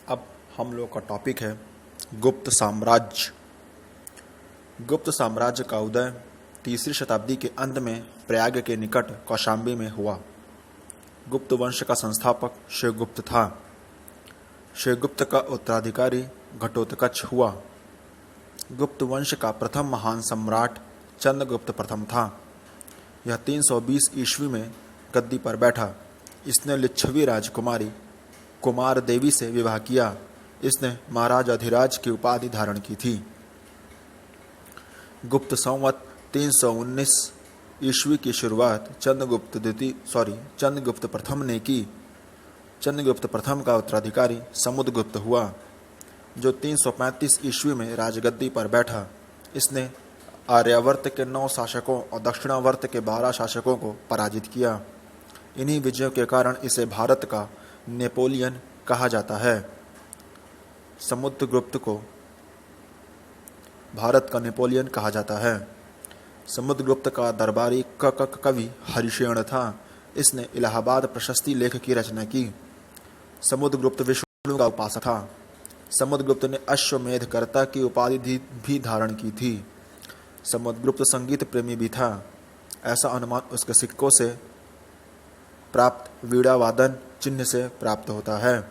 अब हम लोग का टॉपिक है गुप्त साम्राज्य। गुप्त साम्राज्य का उदय 3री शताब्दी के अंत में प्रयाग के निकट कौशाम्बी में हुआ। गुप्त वंश का संस्थापक शिवगुप्त था। शिवगुप्त का उत्तराधिकारी घटोत्कच हुआ। गुप्त वंश का प्रथम महान सम्राट चंद्रगुप्त प्रथम था। यह 320 ईस्वी में गद्दी पर बैठा। इसने लिच्छवी राजकुमारी कुमार देवी से विवाह किया। इसने महाराज अधिराज की उपाधि धारण की थी। गुप्त संवत 319 ईस्वी की शुरुआत चंद्रगुप्त प्रथम ने की। चंद्रगुप्त प्रथम का उत्तराधिकारी समुद्रगुप्त हुआ, जो 335 ईस्वी में राजगद्दी पर बैठा। इसने आर्यावर्त के 9 शासकों और दक्षिणावर्त के 12 शासकों को पराजित किया। इन्हीं विजयों के कारण इसे भारत का नेपोलियन कहा जाता है। समुद्रगुप्त को भारत का नेपोलियन कहा जाता है। समुद्रगुप्त का दरबारी कवि हरिशेन था। इसने इलाहाबाद प्रशस्ति लेख की रचना की। समुद्रगुप्त विष्णु का उपासक था। समुद्रगुप्त ने अश्वमेधकर्ता की उपाधि भी धारण की थी। समुद्रगुप्त संगीत प्रेमी भी था। ऐसा अनुमान उसके सिक्कों से प्राप्त वीणा वादन चिन्ह से प्राप्त होता है।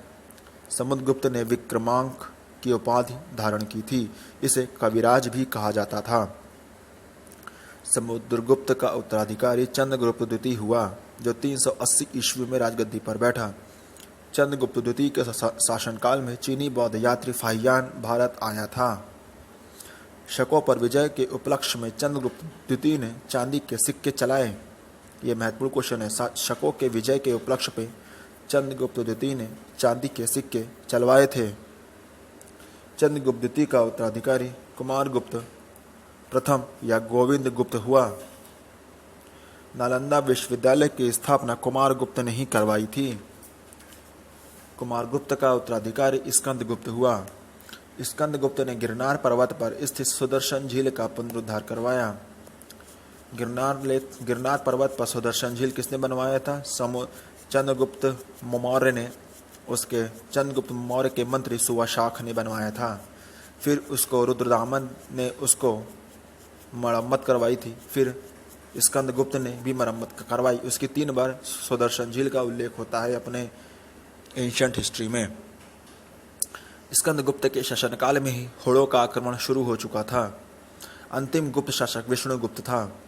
समुद्रगुप्त ने विक्रमांक की उपाधि धारण की थी। इसे कविराज भी कहा जाता था। समुद्रगुप्त का उत्तराधिकारी चंद्रगुप्त द्वितीय हुआ, जो 380 ईस्वी में राजगद्दी पर बैठा। चंद्रगुप्त द्वितीय के शासनकाल में चीनी बौद्ध यात्री फाहियान भारत आया था। शकों पर विजय के उपलक्ष्य में चंद्रगुप्त द्वितीय ने चांदी के सिक्के चलाए। ये महत्वपूर्ण क्वेश्चन है। शकों के विजय के उपलक्ष्य पे चंद्रगुप्त द्वितीय ने चांदी के सिक्के चलवाए थे। चंद्रगुप्त द्वितीय का उत्तराधिकारी कुमारगुप्त प्रथम या गोविंद गुप्त हुआ। नालंदा विश्वविद्यालय की स्थापना कुमारगुप्त ने ही करवाई थी। कुमारगुप्त का उत्तराधिकारी स्कंदगुप्त हुआ। स्कंदगुप्त ने गिरनार पर्वत पर स्थित सुदर्शन झील का पुनरुद्धार करवाया। गिरनार पर्वत पर सुदर्शन झील किसने बनवाया था? चंद्रगुप्त मौर्य ने। उसके चंद्रगुप्त मौर्य के मंत्री सुवाशाख ने बनवाया था। फिर उसको रुद्रदामन ने उसको मरम्मत करवाई थी। फिर स्कंदगुप्त ने भी मरम्मत करवाई। उसकी 3 बार सुदर्शन झील का उल्लेख होता है अपने एंशिएंट हिस्ट्री में। स्कंदगुप्त के शासनकाल में ही होड़ों का आक्रमण शुरू हो चुका था। अंतिम गुप्त शासक विष्णुगुप्त था।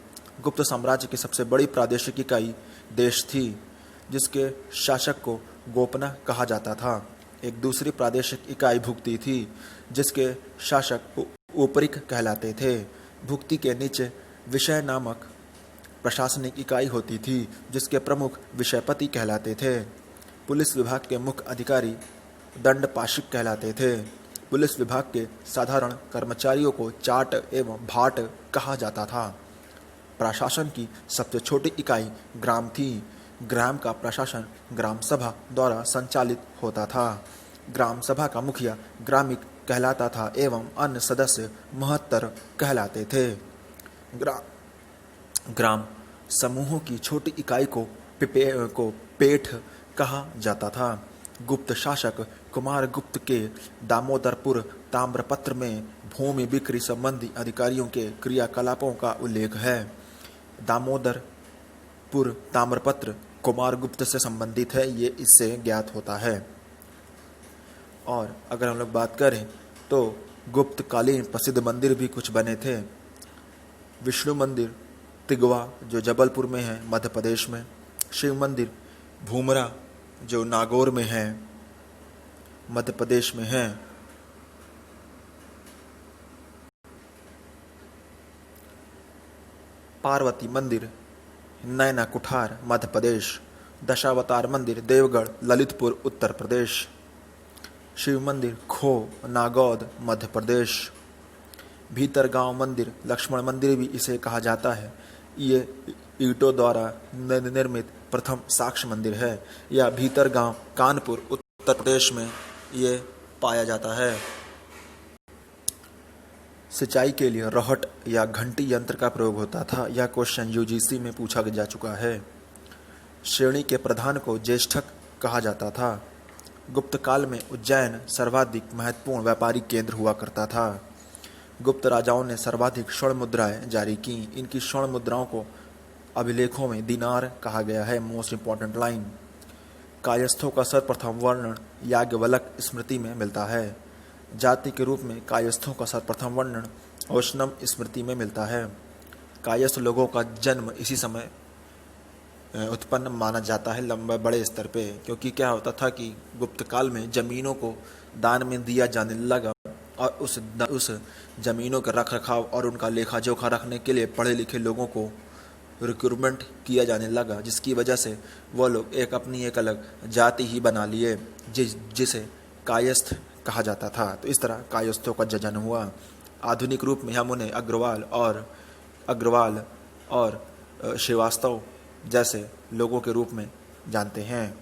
गुप्त साम्राज्य की सबसे बड़ी प्रादेशिक इकाई देश थी, जिसके शासक को गोपना कहा जाता था। एक दूसरी प्रादेशिक इकाई भुक्ति थी, जिसके शासक ऊपरिक कहलाते थे। भुक्ति के नीचे विषय नामक प्रशासनिक इकाई होती थी, जिसके प्रमुख विषयपति कहलाते थे। पुलिस विभाग के मुख्य अधिकारी दंडपाशिक कहलाते थे। पुलिस विभाग के साधारण कर्मचारियों को चाट एवं भाट कहा जाता था। प्रशासन की सबसे छोटी इकाई ग्राम थी। ग्राम का प्रशासन ग्राम सभा द्वारा संचालित होता था। ग्राम सभा का मुखिया ग्रामिक कहलाता था एवं अन्य सदस्य महत्तर कहलाते थे। ग्राम समूहों की छोटी इकाई को पेठ कहा जाता था। गुप्त शासक कुमारगुप्त के दामोदरपुर ताम्रपत्र में भूमि बिक्री संबंधी अधिकारियों के क्रियाकलापों का उल्लेख है। दामोदरपुर ताम्रपत्र कुमारगुप्त से संबंधित है, ये इससे ज्ञात होता है। और अगर हम लोग बात करें तो गुप्तकालीन प्रसिद्ध मंदिर भी कुछ बने थे। विष्णु मंदिर तिगवा, जो जबलपुर में है मध्य प्रदेश में। शिव मंदिर भूमरा, जो नागौर में है मध्य प्रदेश में है। पार्वती मंदिर नैना कुठार मध्य प्रदेश। दशावतार मंदिर देवगढ़ ललितपुर उत्तर प्रदेश। शिव मंदिर खो नागौद मध्य प्रदेश। भीतरगांव मंदिर लक्ष्मण मंदिर भी इसे कहा जाता है। ये ईंटों द्वारा निर्मित प्रथम साक्ष्य मंदिर है। यह भीतरगांव कानपुर उत्तर प्रदेश में ये पाया जाता है। सिंचाई के लिए रोहट या घंटी यंत्र का प्रयोग होता था। यह क्वेश्चन यूजीसी में पूछा जा चुका है। श्रेणी के प्रधान को ज्येष्ठक कहा जाता था। गुप्त काल में उज्जैन सर्वाधिक महत्वपूर्ण व्यापारिक केंद्र हुआ करता था। गुप्त राजाओं ने सर्वाधिक स्वर्ण मुद्राएं जारी की। इनकी स्वर्ण मुद्राओं को अभिलेखों में दिनार कहा गया है। मोस्ट इंपॉर्टेंट लाइन, कायस्थों का सर्वप्रथम वर्णन याज्ञवल्क स्मृति में मिलता है। जाति के रूप में कायस्थों का सर्वप्रथम वर्णन औशनम स्मृति में मिलता है। कायस्थ लोगों का जन्म इसी समय उत्पन्न माना जाता है लंबे बड़े स्तर पे, क्योंकि क्या होता था कि गुप्त काल में जमीनों को दान में दिया जाने लगा और उस जमीनों के रख रखाव और उनका लेखा जोखा रखने के लिए पढ़े लिखे लोगों को रिक्रूटमेंट किया जाने लगा, जिसकी वजह से वो लोग अपनी एक अलग जाति ही बना लिए जिसे कायस्थ कहा जाता था। तो इस तरह कायस्थों का जन्म हुआ। आधुनिक रूप में हम उन्हें अग्रवाल और श्रीवास्तव जैसे लोगों के रूप में जानते हैं।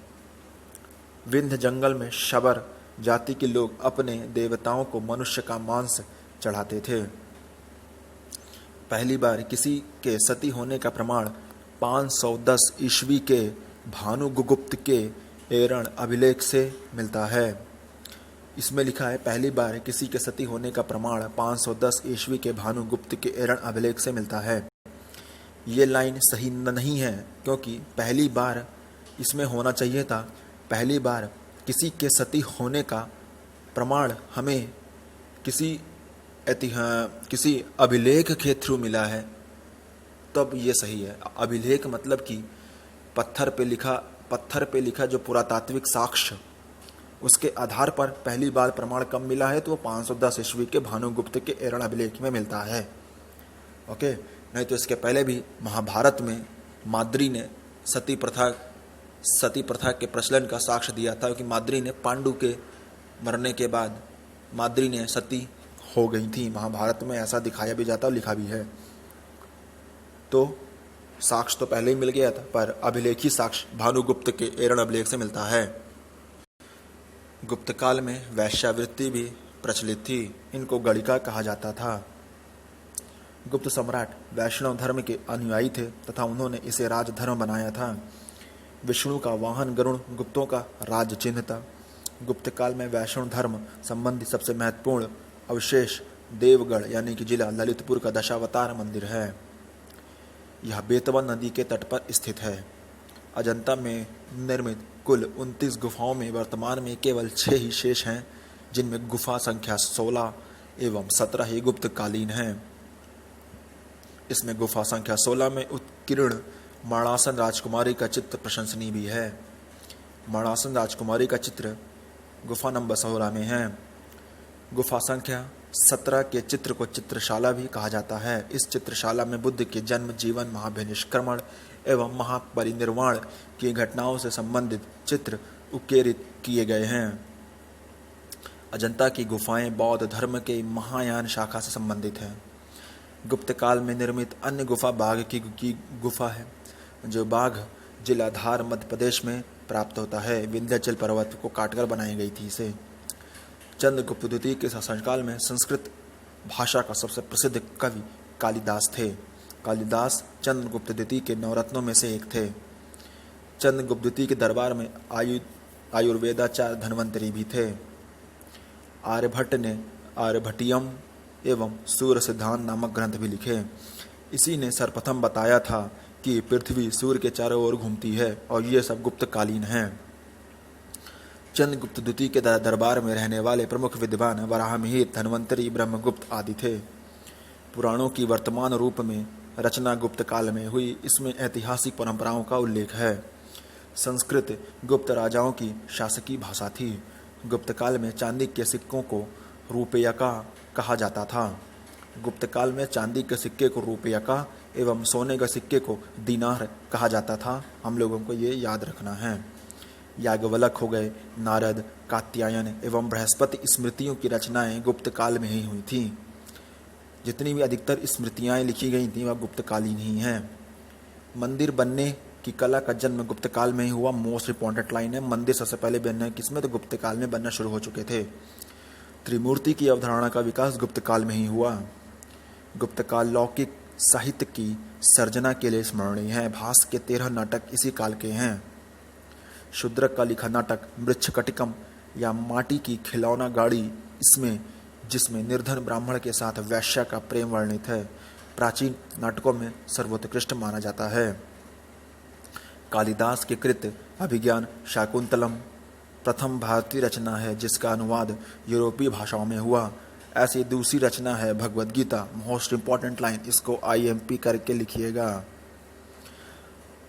विंध्य जंगल में शबर जाति के लोग अपने देवताओं को मनुष्य का मांस चढ़ाते थे। पहली बार किसी के सती होने का प्रमाण 510 ईस्वी के भानुगुप्त के एरण अभिलेख से मिलता है। इसमें लिखा है पहली बार किसी के सती होने का प्रमाण 510 ईस्वी के भानुगुप्त के एरण अभिलेख से मिलता है। ये लाइन सही नहीं है, क्योंकि पहली बार इसमें होना चाहिए था पहली बार किसी के सती होने का प्रमाण हमें किसी अभिलेख के थ्रू मिला है, तब ये सही है। अभिलेख मतलब कि पत्थर पे लिखा जो पुरातात्विक साक्ष्य, उसके आधार पर पहली बार प्रमाण कब मिला है तो वो 510 ईस्वी के भानुगुप्त के एरण अभिलेख में मिलता है। ओके, नहीं तो इसके पहले भी महाभारत में माद्री ने सती प्रथा के प्रचलन का साक्ष्य दिया था, क्योंकि माद्री ने पांडु के मरने के बाद माद्री ने सती हो गई थी। महाभारत में ऐसा दिखाया भी जाता और लिखा भी है। तो साक्ष्य तो पहले ही मिल गया था, पर अभिलेखी साक्ष्य भानुगुप्त के एरण अभिलेख से मिलता है। गुप्त काल में वैश्यावृत्ति भी प्रचलित थी। इनको गणिका कहा जाता था। गुप्त सम्राट वैष्णव धर्म के अनुयायी थे तथा उन्होंने इसे राजधर्म बनाया था। विष्णु का वाहन गरुड़ गुप्तों का राज चिन्ह था। गुप्त काल में वैष्णव धर्म संबंधी सबसे महत्वपूर्ण अवशेष देवगढ़ यानी कि जिला ललितपुर का दशावतार मंदिर है। यह बेतवा नदी के तट पर स्थित है। अजंता में निर्मित कुल 29 गुफाओं में वर्तमान में केवल 6 ही शेष हैं, जिनमें गुफा संख्या 16 एवं 17 ही गुप्त कालीन हैं। इसमें गुफा संख्या 16 में उत्कीर्ण मरणासन राजकुमारी का चित्र प्रशंसनीय भी है। मरणासन राजकुमारी का चित्र गुफा नंबर 16 में है। गुफा संख्या 17 के चित्र को चित्रशाला भी कहा जाता है। इस चित्रशाला में बुद्ध के जन्म, जीवन, महाभिनिष्क्रमण एवं महापरिनिर्वाण की घटनाओं से संबंधित चित्र उकेरित किए गए हैं। अजंता की गुफाएं बौद्ध धर्म के महायान शाखा से संबंधित हैं। गुप्त काल में निर्मित अन्य गुफा बाघ की गुफा है, जो बाघ जिला धार मध्य प्रदेश में प्राप्त होता है। विंध्याचल पर्वत को काटकर बनाई गई थी इसे। चंद्रगुप्त द्वितीय के शासनकाल में संस्कृत भाषा का सबसे प्रसिद्ध कवि कालिदास थे। कालिदास चंद्रगुप्त द्वितीय के नवरत्नों में से एक थे। चंद्रगुप्त द्वितीय के दरबार में आयुर्वेदाचार्य धन्वंतरी भी थे। आर्यभट्ट ने आर्यभट्टियम एवं सूर्य सिद्धांत नामक ग्रंथ भी लिखे। इसी ने सर्वप्रथम बताया था कि पृथ्वी सूर्य के चारों ओर घूमती है, और ये सब गुप्तकालीन हैं। चंद्रगुप्त द्वितीय के दरबार में रहने वाले प्रमुख विद्वान वराहमिहिर, धन्वंतरी, ब्रह्मगुप्त आदि थे। पुराणों की वर्तमान रूप में रचना गुप्त काल में हुई। इसमें ऐतिहासिक परंपराओं का उल्लेख है। संस्कृत गुप्त राजाओं की शासकीय भाषा थी। गुप्त काल में चांदी के सिक्कों को रुपयका कहा जाता था। गुप्त काल में चांदी के सिक्के को रुपयका एवं सोने के सिक्के को दीनार कहा जाता था। हम लोगों को ये याद रखना है। याज्ञवल्क हो गए, नारद, कात्यायन एवं बृहस्पति स्मृतियों की रचनाएं गुप्त काल में ही हुई थी। जितनी भी अधिकतर स्मृतियाँ लिखी गई थी वह गुप्त कालीन ही हैं। मंदिर बनने की कला का जन्म गुप्त काल में ही हुआ। मोस्ट इंपॉर्टेंट लाइन है, मंदिर सबसे पहले बनना किसमें, तो गुप्त काल में बनना शुरू हो चुके थे। त्रिमूर्ति की अवधारणा का विकास गुप्त काल में ही हुआ। गुप्त काल लौकिक साहित्य की सर्जना के लिए स्मरणीय है। भास के 13 नाटक इसी काल के हैं। शूद्रक का लिखा नाटक मृच्छकटिकम या माटी की खिलौना गाड़ी इसमें जिसमें निर्धन ब्राह्मण के साथ वैश्या का प्रेम वर्णित है, प्राचीन नाटकों में सर्वोत्कृष्ट माना जाता है। कालिदास के कृत अभिज्ञान शाकुंतलम प्रथम भारतीय रचना है जिसका अनुवाद यूरोपीय भाषाओं में हुआ। ऐसी दूसरी रचना है Bhagavad Gita. Most important line, इसको IMP करके लिखिएगा।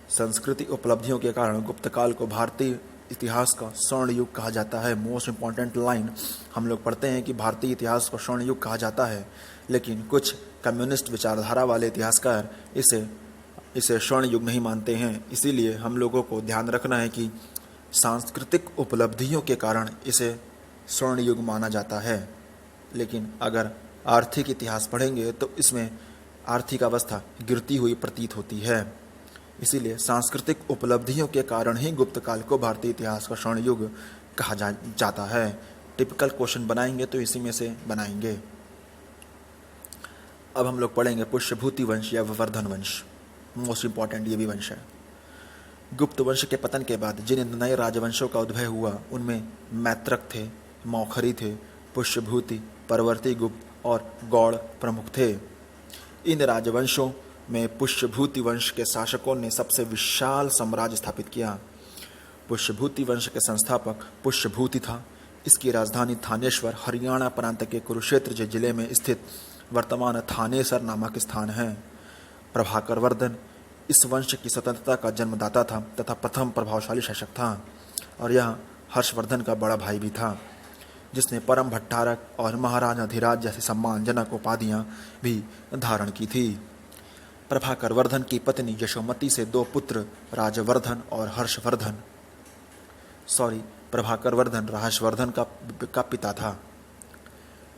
संस्कृति उपलब्धियों के कारण गुप्त काल को भारतीय इतिहास का स्वर्ण युग कहा जाता है। मोस्ट इंपॉर्टेंट लाइन, हम लोग पढ़ते हैं कि भारतीय इतिहास को स्वर्ण युग कहा जाता है, लेकिन कुछ कम्युनिस्ट विचारधारा वाले इतिहासकार इसे स्वर्ण युग नहीं मानते हैं। इसीलिए हम लोगों को ध्यान रखना है कि सांस्कृतिक उपलब्धियों के कारण इसे स्वर्ण युग माना जाता है, लेकिन अगर आर्थिक इतिहास पढ़ेंगे तो इसमें आर्थिक अवस्था गिरती हुई प्रतीत होती है। इसीलिए सांस्कृतिक उपलब्धियों के कारण ही गुप्त काल को भारतीय इतिहास का स्वर्ण युग कहा जाता है। टिपिकल क्वेश्चन बनाएंगे तो इसी में से बनाएंगे। अब हम लोग पढ़ेंगे पुष्यभूति वंश या वर्धन वंश। मोस्ट इंपॉर्टेंट ये भी वंश है। गुप्त वंश के पतन के बाद जिन नए राजवंशों का उद्भव हुआ उनमें मैत्रक थे, मौखरी थे, पुष्यभूति, परवर्ती गुप्त और गौड़ प्रमुख थे। इन राजवंशों में पुष्यभूति वंश के शासकों ने सबसे विशाल साम्राज्य स्थापित किया। पुष्यभूति वंश के संस्थापक पुष्यभूति था। इसकी राजधानी थानेश्वर हरियाणा प्रांत के कुरुक्षेत्र जिले में स्थित वर्तमान थानेसर नामक स्थान है। प्रभाकर वर्धन इस वंश की स्वतंत्रता का जन्मदाता था तथा प्रथम प्रभावशाली शासक था, और यह हर्षवर्धन का बड़ा भाई भी था, जिसने परम भट्टारक और महाराजा धीराज जैसी सम्मानजनक उपाधियां भी धारण की थी। प्रभाकर वर्धन की पत्नी यशोमती से 2 पुत्र राजवर्धन और हर्षवर्धन प्रभाकर वर्धन हर्षवर्धन का पिता था।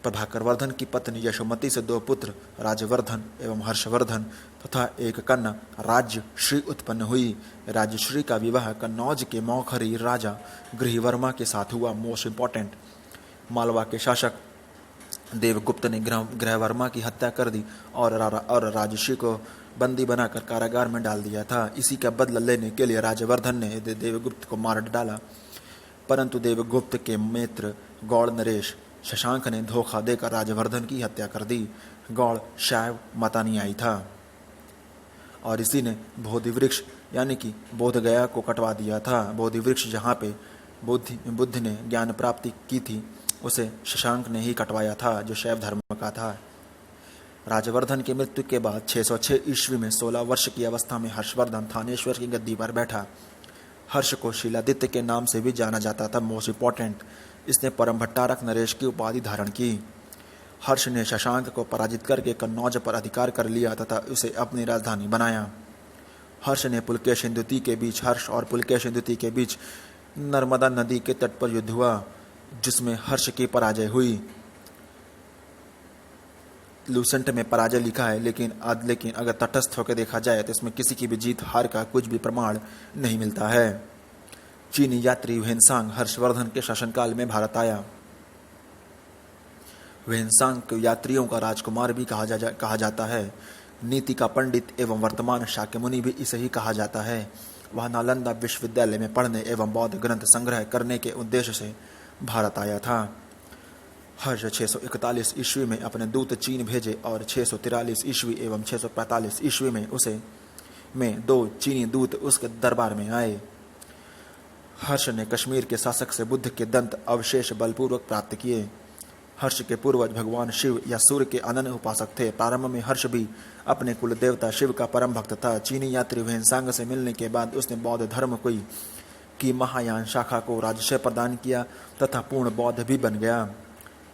प्रभाकर वर्धन की पत्नी यशोमती से 2 पुत्र राजवर्धन एवं हर्षवर्धन तथा एक कन्या राज्यश्री उत्पन्न हुई। राज्यश्री का विवाह कन्नौज के मौखरी राजा गृहवर्मा के साथ हुआ। मोस्ट इंपॉर्टेंट, मालवा के शासक देवगुप्त ने गृहवर्मा की हत्या कर दी और राजश्री को बंदी बनाकर कारागार में डाल दिया था। इसी का बदला लेने के लिए राजवर्धन ने देवगुप्त को मार डाला, परंतु देवगुप्त के मित्र गौड़ नरेश शशांक ने धोखा देकर राजवर्धन की हत्या कर दी। गौड़ शैव मतानुयायी था और इसी ने बोधि वृक्ष यानी कि बोधगया को कटवा दिया था। बोधि वृक्ष जहाँ पे बुद्ध ने ज्ञान प्राप्ति की थी उसे शशांक ने ही कटवाया था, जो शैव धर्म का था। राजवर्धन की मृत्यु के बाद 606 ईस्वी में 16 वर्ष की अवस्था में हर्षवर्धन थानेश्वर की गद्दी पर बैठा। हर्ष को शीलादित्य के नाम से भी जाना जाता था। मोस्ट इंपॉर्टेंट, इसने परम भट्टारक नरेश की उपाधि धारण की। हर्ष ने शशांक को पराजित करके कन्नौज पर अधिकार कर लिया तथा उसे अपनी राजधानी बनाया। हर्ष ने पुलकेशिन द्वितीय के बीच हर्ष और पुलकेशिन द्वितीय के बीच नर्मदा नदी के तट पर युद्ध हुआ, जिसमें हर्ष की पराजय हुई। लूसेंट में पराजय लिखा है, लेकिन अगर तटस्थ होकर देखा जाए तो इसमें किसी की भी जीत हार का कुछ भी प्रमाण नहीं मिलता है। चीनी यात्री ह्वेनसांग हर्षवर्धन के शासनकाल में भारत आया। ह्वेनसांग को यात्रियों का राजकुमार भी कहा जाता है। नीति का पंडित एवं वर्तमान शाक्यमुनि भी इसे ही कहा जाता है। वह नालंदा विश्वविद्यालय में पढ़ने एवं बौद्ध ग्रंथ संग्रह करने के उद्देश्य से भारत आया था। हर्ष 641 ईस्वी में अपने दूत चीन भेजे और 643 ईस्वी एवं 645 ईस्वी में 2 चीनी दूत उसके दरबार में आए। हर्ष ने कश्मीर के शासक से बुद्ध के दंत अवशेष बलपूर्वक प्राप्त किए। हर्ष के पूर्वज भगवान शिव या सूर्य के अनन्य उपासक थे। प्रारंभ में हर्ष भी अपने कुल देवता शिव का परम भक्त था। चीनी यात्री ह्वेनसांग से मिलने के बाद उसने बौद्ध धर्म की महायान शाखा को राजश्रय प्रदान किया तथा पूर्ण बौद्ध भी बन गया।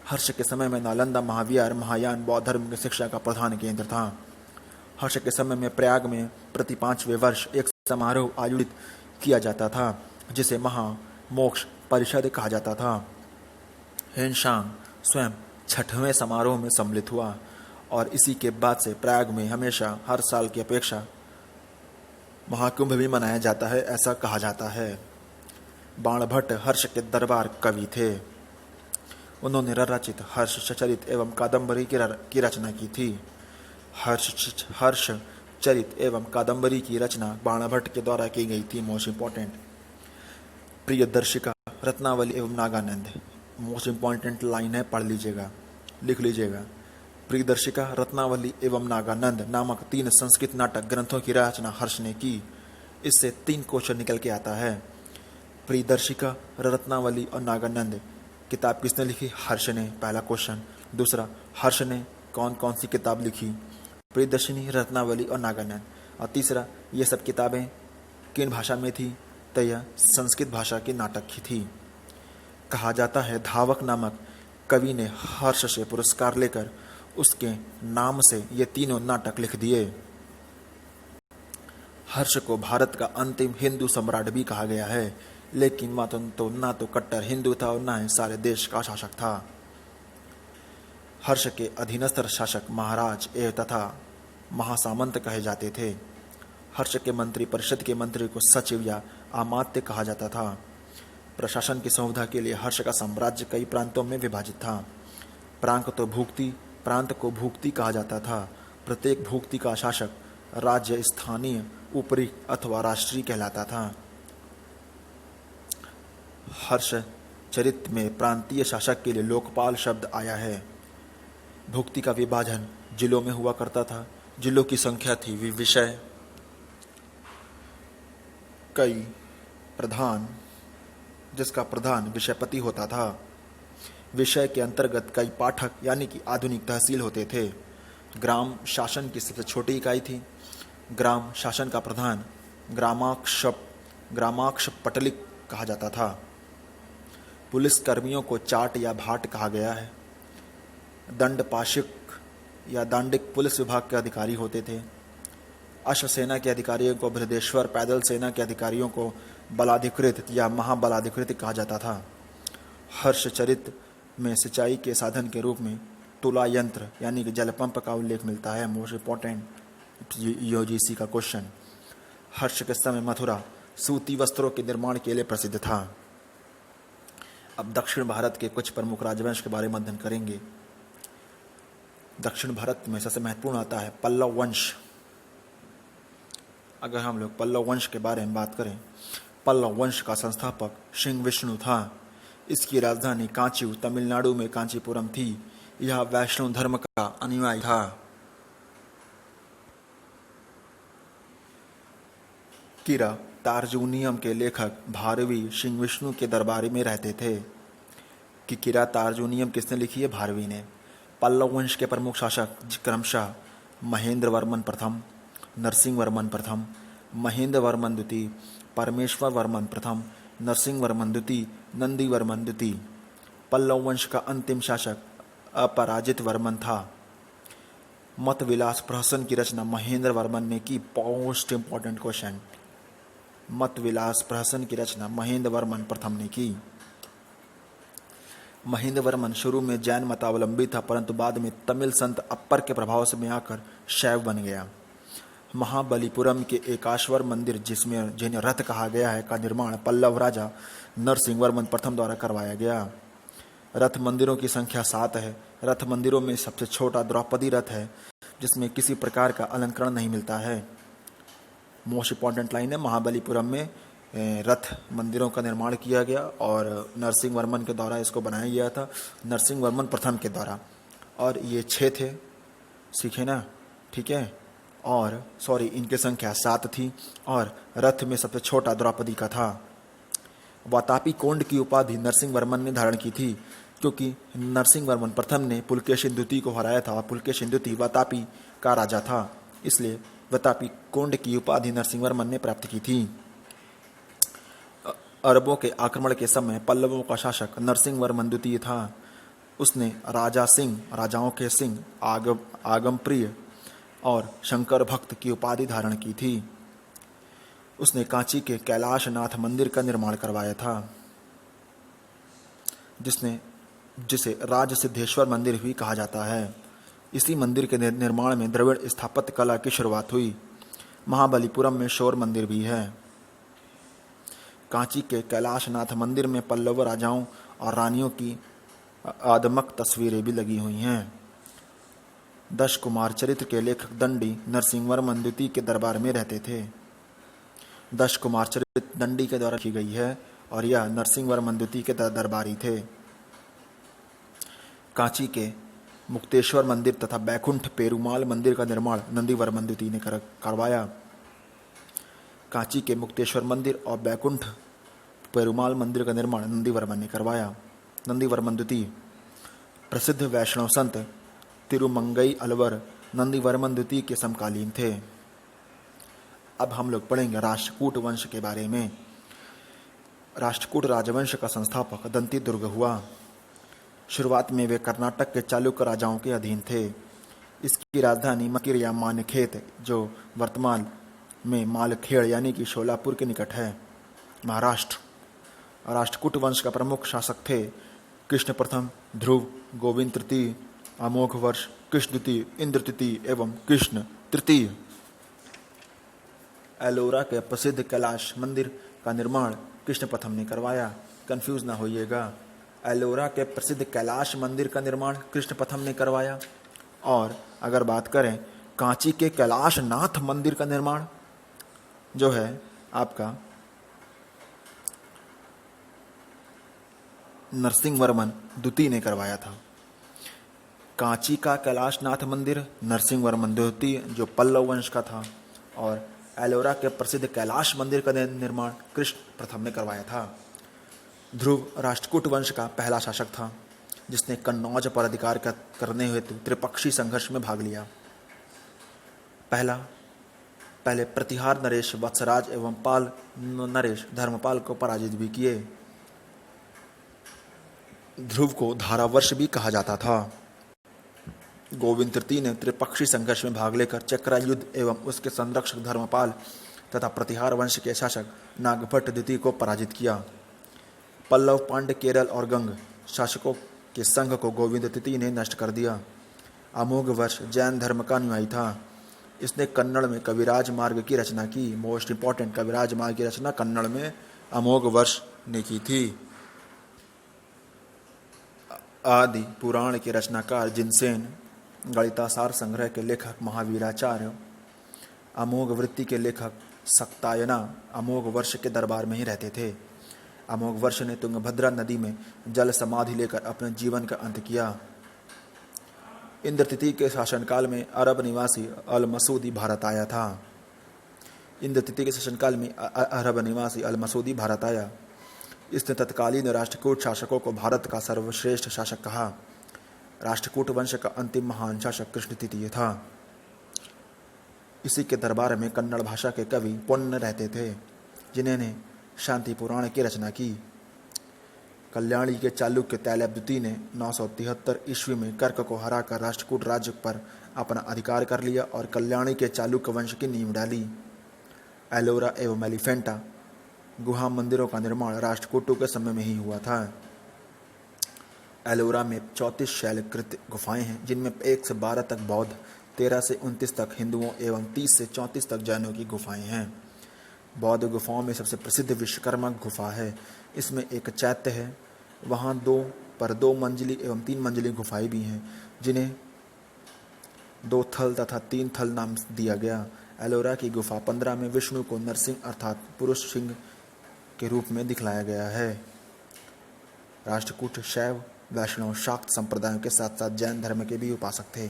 हर्ष के समय में नालंदा महाविहार महायान बौद्ध धर्म की शिक्षा का प्रधान केंद्र था। हर्ष के समय में प्रयाग में प्रति 5वें वर्ष एक समारोह आयोजित किया जाता था, जिसे महामोक्ष परिषद कहा जाता था। ह्वेनसांग स्वयं 6वें समारोह में सम्मिलित हुआ और इसी के बाद से प्रयाग में हमेशा हर साल की अपेक्षा महाकुंभ भी मनाया जाता है, ऐसा कहा जाता है। बाणभट्ट हर्ष के दरबार कवि थे। उन्होंने रचित हर्ष चरित एवं कादम्बरी की रचना की थी। हर्ष चरित एवं कादम्बरी की रचना बाणभट्ट के द्वारा की गई थी। मोस्ट इंपॉर्टेंट, प्रियदर्शिका रत्नावली एवं नागानंद। मोस्ट इम्पॉर्टेंट लाइन है, पढ़ लीजिएगा, लिख लीजिएगा। प्रियदर्शिका, रत्नावली एवं नागानंद नामक 3 संस्कृत नाटक ग्रंथों की रचना हर्ष ने की। इससे 3 क्वेश्चन निकल के आता है। प्रियदर्शिका, रत्नावली और नागानंद किताब किसने लिखी? हर्ष ने, पहला क्वेश्चन। दूसरा, हर्ष ने कौन कौन सी किताब लिखी? प्रियदर्शिनी, रत्नावली और नागानंद। और तीसरा, ये सब किताबें किन भाषा में थी? तो यह संस्कृत भाषा के नाटक की थी। कहा जाता है धावक नामक कवि ने हर्ष से पुरस्कार लेकर उसके नाम से ये तीनों नाटक लिख दिए। हर्ष को भारत का अंतिम हिंदू सम्राट भी कहा गया है, लेकिन ना तो कट्टर हिंदू था और ना ही सारे देश का शासक था। हर्ष के अधीनस्थ शासक महाराज एवं तथा महासामंत कहे जाते थे। हर्ष के मंत्री परिषद के मंत्री को सचिव या अमात्य कहा जाता था। प्रशासन की सुविधा के लिए हर्ष का साम्राज्य कई प्रांतों में विभाजित था। प्रांत को भुक्ति कहा जाता था। प्रत्येक भुक्ति का शासक राज्य स्थानीय, ऊपरी अथवा राष्ट्रीय कहलाता था। हर्ष चरित्र में प्रांतीय शासक के लिए लोकपाल शब्द आया है। भुक्ति का विभाजन जिलों में हुआ करता था। जिलों की संख्या थी विषय कई प्रधान, जिसका प्रधान विषयपति होता था। विषय के अंतर्गत कई पाठक यानी कि आधुनिक तहसील होते थे। ग्राम शासन की सबसे छोटी इकाई थी। ग्राम शासन का प्रधान ग्रामाक्ष पटलिक कहा जाता था। पुलिस कर्मियों को चाट या भाट कहा गया है। दंडपाशिक या दांडिक पुलिस विभाग के अधिकारी होते थे। अश्व सेना के अधिकारियों को बृहदेश्वर, पैदल सेना के अधिकारियों को बलाधिकृत या महाबलाधिकृत कहा जाता था। हर्ष चरित्र में सिंचाई के साधन के रूप में तुला यंत्र यानी कि जल पंप का उल्लेख मिलता है। मोस्ट इंपॉर्टेंट यूजीसी का क्वेश्चन। हर्ष के समय मथुरा सूती वस्त्रों के निर्माण के लिए प्रसिद्ध था। अब दक्षिण भारत के कुछ प्रमुख राजवंश के बारे में अध्ययन करेंगे। दक्षिण भारत में सबसे महत्वपूर्ण आता है पल्लव वंश। अगर हम लोग पल्लव वंश के बारे में बात करें, पल्लव वंश का संस्थापक सिंह विष्णु था। इसकी राजधानी कांची तमिलनाडु में कांचीपुरम थी। यह वैष्णव धर्म का अनुयायी था। किरा तार्जुनियम के लेखक भारवी सिंह विष्णु के दरबार में रहते थे। कि किरा तार्जुनियम किसने लिखी है? भारवी ने। पल्लव वंश के प्रमुख शासक क्रमशः महेंद्र वर्मन प्रथम, नरसिंह वर्मन प्रथम, महेंद्र वर्मन द्वितीय, परमेश्वर वर्मन प्रथम, नरसिंह वर्मन द्वितीय, नंदी वर्मन द्वितीय। पल्लव वंश का अंतिम शासक अपराजित वर्मन था। मत विलास प्रहसन की रचना महेंद्र वर्मन ने की। Most important question. मत विलास प्रहसन की रचना महेंद्र वर्मन प्रथम ने की। महेंद्र वर्मन शुरू में जैन मतावलंबी था, परंतु बाद में तमिल संत अप्पर के प्रभाव से में आकर शैव बन गया। महाबलीपुरम के एकाश्वर मंदिर, जिन्हें रथ कहा गया है, का निर्माण पल्लव राजा नरसिंह वर्मन प्रथम द्वारा करवाया गया। रथ मंदिरों की संख्या 7 है। रथ मंदिरों में सबसे छोटा द्रौपदी रथ है, जिसमें किसी प्रकार का अलंकरण नहीं मिलता है। मोस्ट इंपॉर्टेंट लाइन है, महाबलीपुरम में रथ मंदिरों का निर्माण किया गया और नरसिंह वर्मन के द्वारा इसको बनाया गया था, नरसिंह वर्मन प्रथम के द्वारा। और ये 6 थे, सीखे ना, ठीक है। और इनकी संख्या 7 थी और रथ में सबसे छोटा द्रौपदी का था। वातापी कोंड की उपाधि नरसिंह वर्मन ने धारण की थी, क्योंकि नरसिंह वर्मन प्रथम ने पुलकेशिन द्वितीय को हराया था। पुलकेशिन द्वितीय वातापी का राजा था, इसलिए वातापी कोंड की उपाधि नरसिंह वर्मन ने प्राप्त की थी। अरबों के आक्रमण के समय पल्लवों का शासक नरसिंह वर्मन द्वितीय था। उसने राजाओं के सिंह, आगम प्रिय और शंकर भक्त की उपाधि धारण की थी। उसने कांची के कैलाशनाथ मंदिर का निर्माण करवाया था, जिसे राज सिद्धेश्वर मंदिर भी कहा जाता है। इसी मंदिर के निर्माण में द्रविड़ स्थापत्य कला की शुरुआत हुई। महाबलीपुरम में शोर मंदिर भी है। कांची के कैलाशनाथ मंदिर में पल्लव राजाओं और रानियों की आदमक तस्वीरें भी लगी हुई हैं। 10 कुमार चरित्र के लेखक दंडी नरसिंह वर्मन द्वितीय के दरबार में रहते थे। 10 कुमार चरित्र दंडी के द्वारा की गई है और यह नरसिंहवर्मन द्वितीय के दरबारी थे। कांची के मुक्तेश्वर मंदिर तथा बैकुंठ पेरुमाल मंदिर का निर्माण नंदीवर्मन द्वितीय ने करवाया। कांची के मुक्तेश्वर मंदिर और बैकुंठ पेरुमाल मंदिर का निर्माण नंदीवर्मन ने करवाया। नंदीवर्मन द्वितीय प्रसिद्ध वैष्णव संत तिरुमंगई अलवर नंदीवर्मन द्वितीय के समकालीन थे। अब हम लोग पढ़ेंगे राष्ट्रकूट वंश के बारे में। राष्ट्रकूट राजवंश का संस्थापक दंती दुर्ग हुआ। शुरुआत में वे कर्नाटक के चालुक्य राजाओं के अधीन थे। इसकी राजधानी मकिर या मानखेत, जो वर्तमान में मालखेड़ यानी कि शोलापुर के निकट है, महाराष्ट्र। राष्ट्रकूट वंश का प्रमुख शासक थे कृष्ण प्रथम, ध्रुव, गोविंद तृतीय, अमोघ वर्ष, कृष्ण द्वितीय, इंद्र तृतीय एवं कृष्ण तृतीय। एलोरा के प्रसिद्ध कैलाश मंदिर का निर्माण कृष्ण प्रथम ने करवाया। कंफ्यूज ना होइएगा, एलोरा के प्रसिद्ध कैलाश मंदिर का निर्माण कृष्ण प्रथम ने करवाया। और अगर बात करें कांची के कैलाश नाथ मंदिर का निर्माण जो है आपका नरसिंहवर्मन द्वितीय ने करवाया था। कांची का कैलाशनाथ मंदिर नरसिंहवर्मन द्वितीय जो पल्लव वंश का था, और एलोरा के प्रसिद्ध कैलाश मंदिर का निर्माण कृष्ण प्रथम ने करवाया था। ध्रुव राष्ट्रकूट वंश का पहला शासक था जिसने कन्नौज पर अधिकार करने हेतु त्रिपक्षीय संघर्ष में भाग लिया। पहले प्रतिहार नरेश वत्सराज एवं पाल नरेश धर्मपाल को पराजित भी किए। ध्रुव को धारावर्ष भी कहा जाता था। गोविंद तृतीय ने त्रिपक्षीय संघर्ष में भाग लेकर चक्रा युद्ध एवं उसके संरक्षक धर्मपाल तथा प्रतिहार वंश के शासक नागभट्ट द्वितीय को पराजित किया। पल्लव, पांड्य, केरल और गंग शासकों के संघ को गोविंद तृतीय ने नष्ट कर दिया। अमोघ वर्ष जैन धर्म का अनुयायी था। इसने कन्नड़ में कविराज मार्ग की रचना की। मोस्ट इंपॉर्टेंट, कविराज मार्ग की रचना कन्नड़ में अमोघ वर्ष ने की थी। आदि पुराण के रचनाकार जिनसेन, गणितासार संग्रह के लेखक महावीराचार्य, अमोघ वृत्ति के लेखक सक्तायना अमोघ वर्ष के दरबार में ही रहते थे। अमोघ वर्ष ने तुंगभद्रा नदी में जल समाधि लेकर अपने जीवन का अंत किया। इंद्र तृतीय के शासनकाल में अरब निवासी अल मसूदी भारत आया था। इंद्र तृतीय के शासनकाल में अरब निवासी अल मसूदी भारत आया। इसने तत्कालीन राष्ट्रकूट शासकों को भारत का सर्वश्रेष्ठ शासक कहा। राष्ट्रकूट वंश का अंतिम महान शासक कृष्ण तृतीय था। इसी के दरबार में कन्नड़ भाषा के कवि पुण्य रहते थे जिन्होंने शांति पुराण की रचना की। कल्याणी के चालुक्य तैलप द्वितीय ने 973 ईस्वी में कर्क को हराकर राष्ट्रकूट राज्य पर अपना अधिकार कर लिया और कल्याणी के चालुक्य वंश की नींव डाली। एलोरा एवं एलिफेंटा गुहा मंदिरों का निर्माण राष्ट्रकूटों के समय में ही हुआ था। एलोरा में 34 शैलकृत गुफाएं हैं जिनमें 1 से 12 तक बौद्ध, 13 से 29 तक हिंदुओं एवं 30 से 34 तक जैनों की गुफाएं हैं। बौद्ध गुफाओं में सबसे प्रसिद्ध विश्वकर्मा गुफा है। इसमें एक चैत्य है। वहाँ 2 मंजिली एवं 3 मंजिली गुफाएं भी हैं जिन्हें 2 थल तथा 3 थल नाम दिया गया। एलोरा की गुफा 15 में विष्णु को नरसिंह अर्थात पुरुष सिंह के रूप में दिखलाया गया है। राष्ट्रकूट शैव, वैष्णव, शाक्त संप्रदायों के साथ साथ जैन धर्म के भी उपासक थे।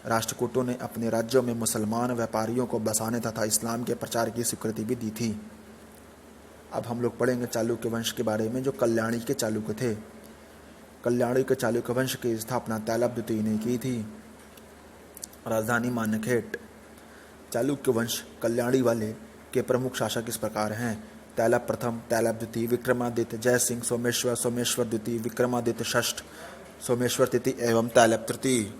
राष्ट्रकूटों ने अपने राज्यों में मुसलमान व्यापारियों को बसाने तथा इस्लाम के प्रचार की स्वीकृति भी दी थी। अब हम लोग पढ़ेंगे चालुक्य वंश के बारे में जो कल्याणी के चालुक्य थे। कल्याणी के चालुक्य वंश की स्थापना तैलप द्वितीय ने की थी। राजधानी मानखेट। चालुक्य वंश कल्याणी वाले के प्रमुख शासक इस प्रकार हैं: तैलप प्रथम, तैलप द्वितीय, विक्रमादित्य, जय सिंह, सोमेश्वर, सोमेश्वर द्वितीय, विक्रमादित्य षष्ठ, सोमेश्वर तृतीय एवं तैलप तृतीय।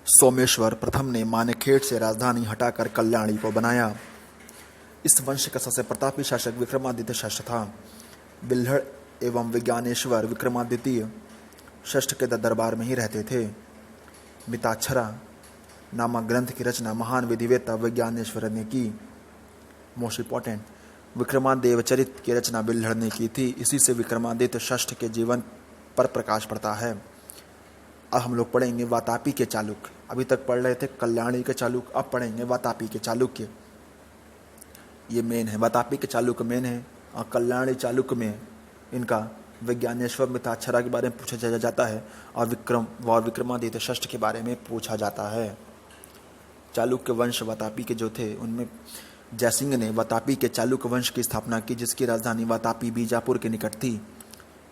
सोमेश्वर प्रथम ने मानेखेट से राजधानी हटाकर कल्याणी को बनाया। इस वंश का सबसे प्रतापी शासक विक्रमादित्य षष्ठ था। बिल्हड़ एवं विज्ञानेश्वर विक्रमादित्य षष्ठ के दरबार में ही रहते थे। मिताक्षरा नामक ग्रंथ की रचना महान विधिवेत्ता विज्ञानेश्वर ने की। मोस्ट इंपॉर्टेंट, विक्रमादेवचरित की रचना बिल्हड़ ने की थी। इसी से विक्रमादित्य षष्ठ के जीवन पर प्रकाश पड़ता है। अब हम लोग पढ़ेंगे वातापी के चालुक्य। अभी तक पढ़ रहे थे कल्याणी के चालुक्य, अब पढ़ेंगे वातापी के चालुक्य। ये मेन है, वातापी के चालुक्य मेन है, और कल्याणी चालुक्य में इनका विज्ञानेश्वर मिताक्षरा के बारे में पूछा जाता है, और विक्रमादित्य षष्ठ के बारे में पूछा जाता है। चालुक्य वंश वातापी के जो थे, उनमें जयसिंह ने वातापी के चालुक्य वंश की स्थापना की, जिसकी राजधानी वातापी बीजापुर के निकट थी।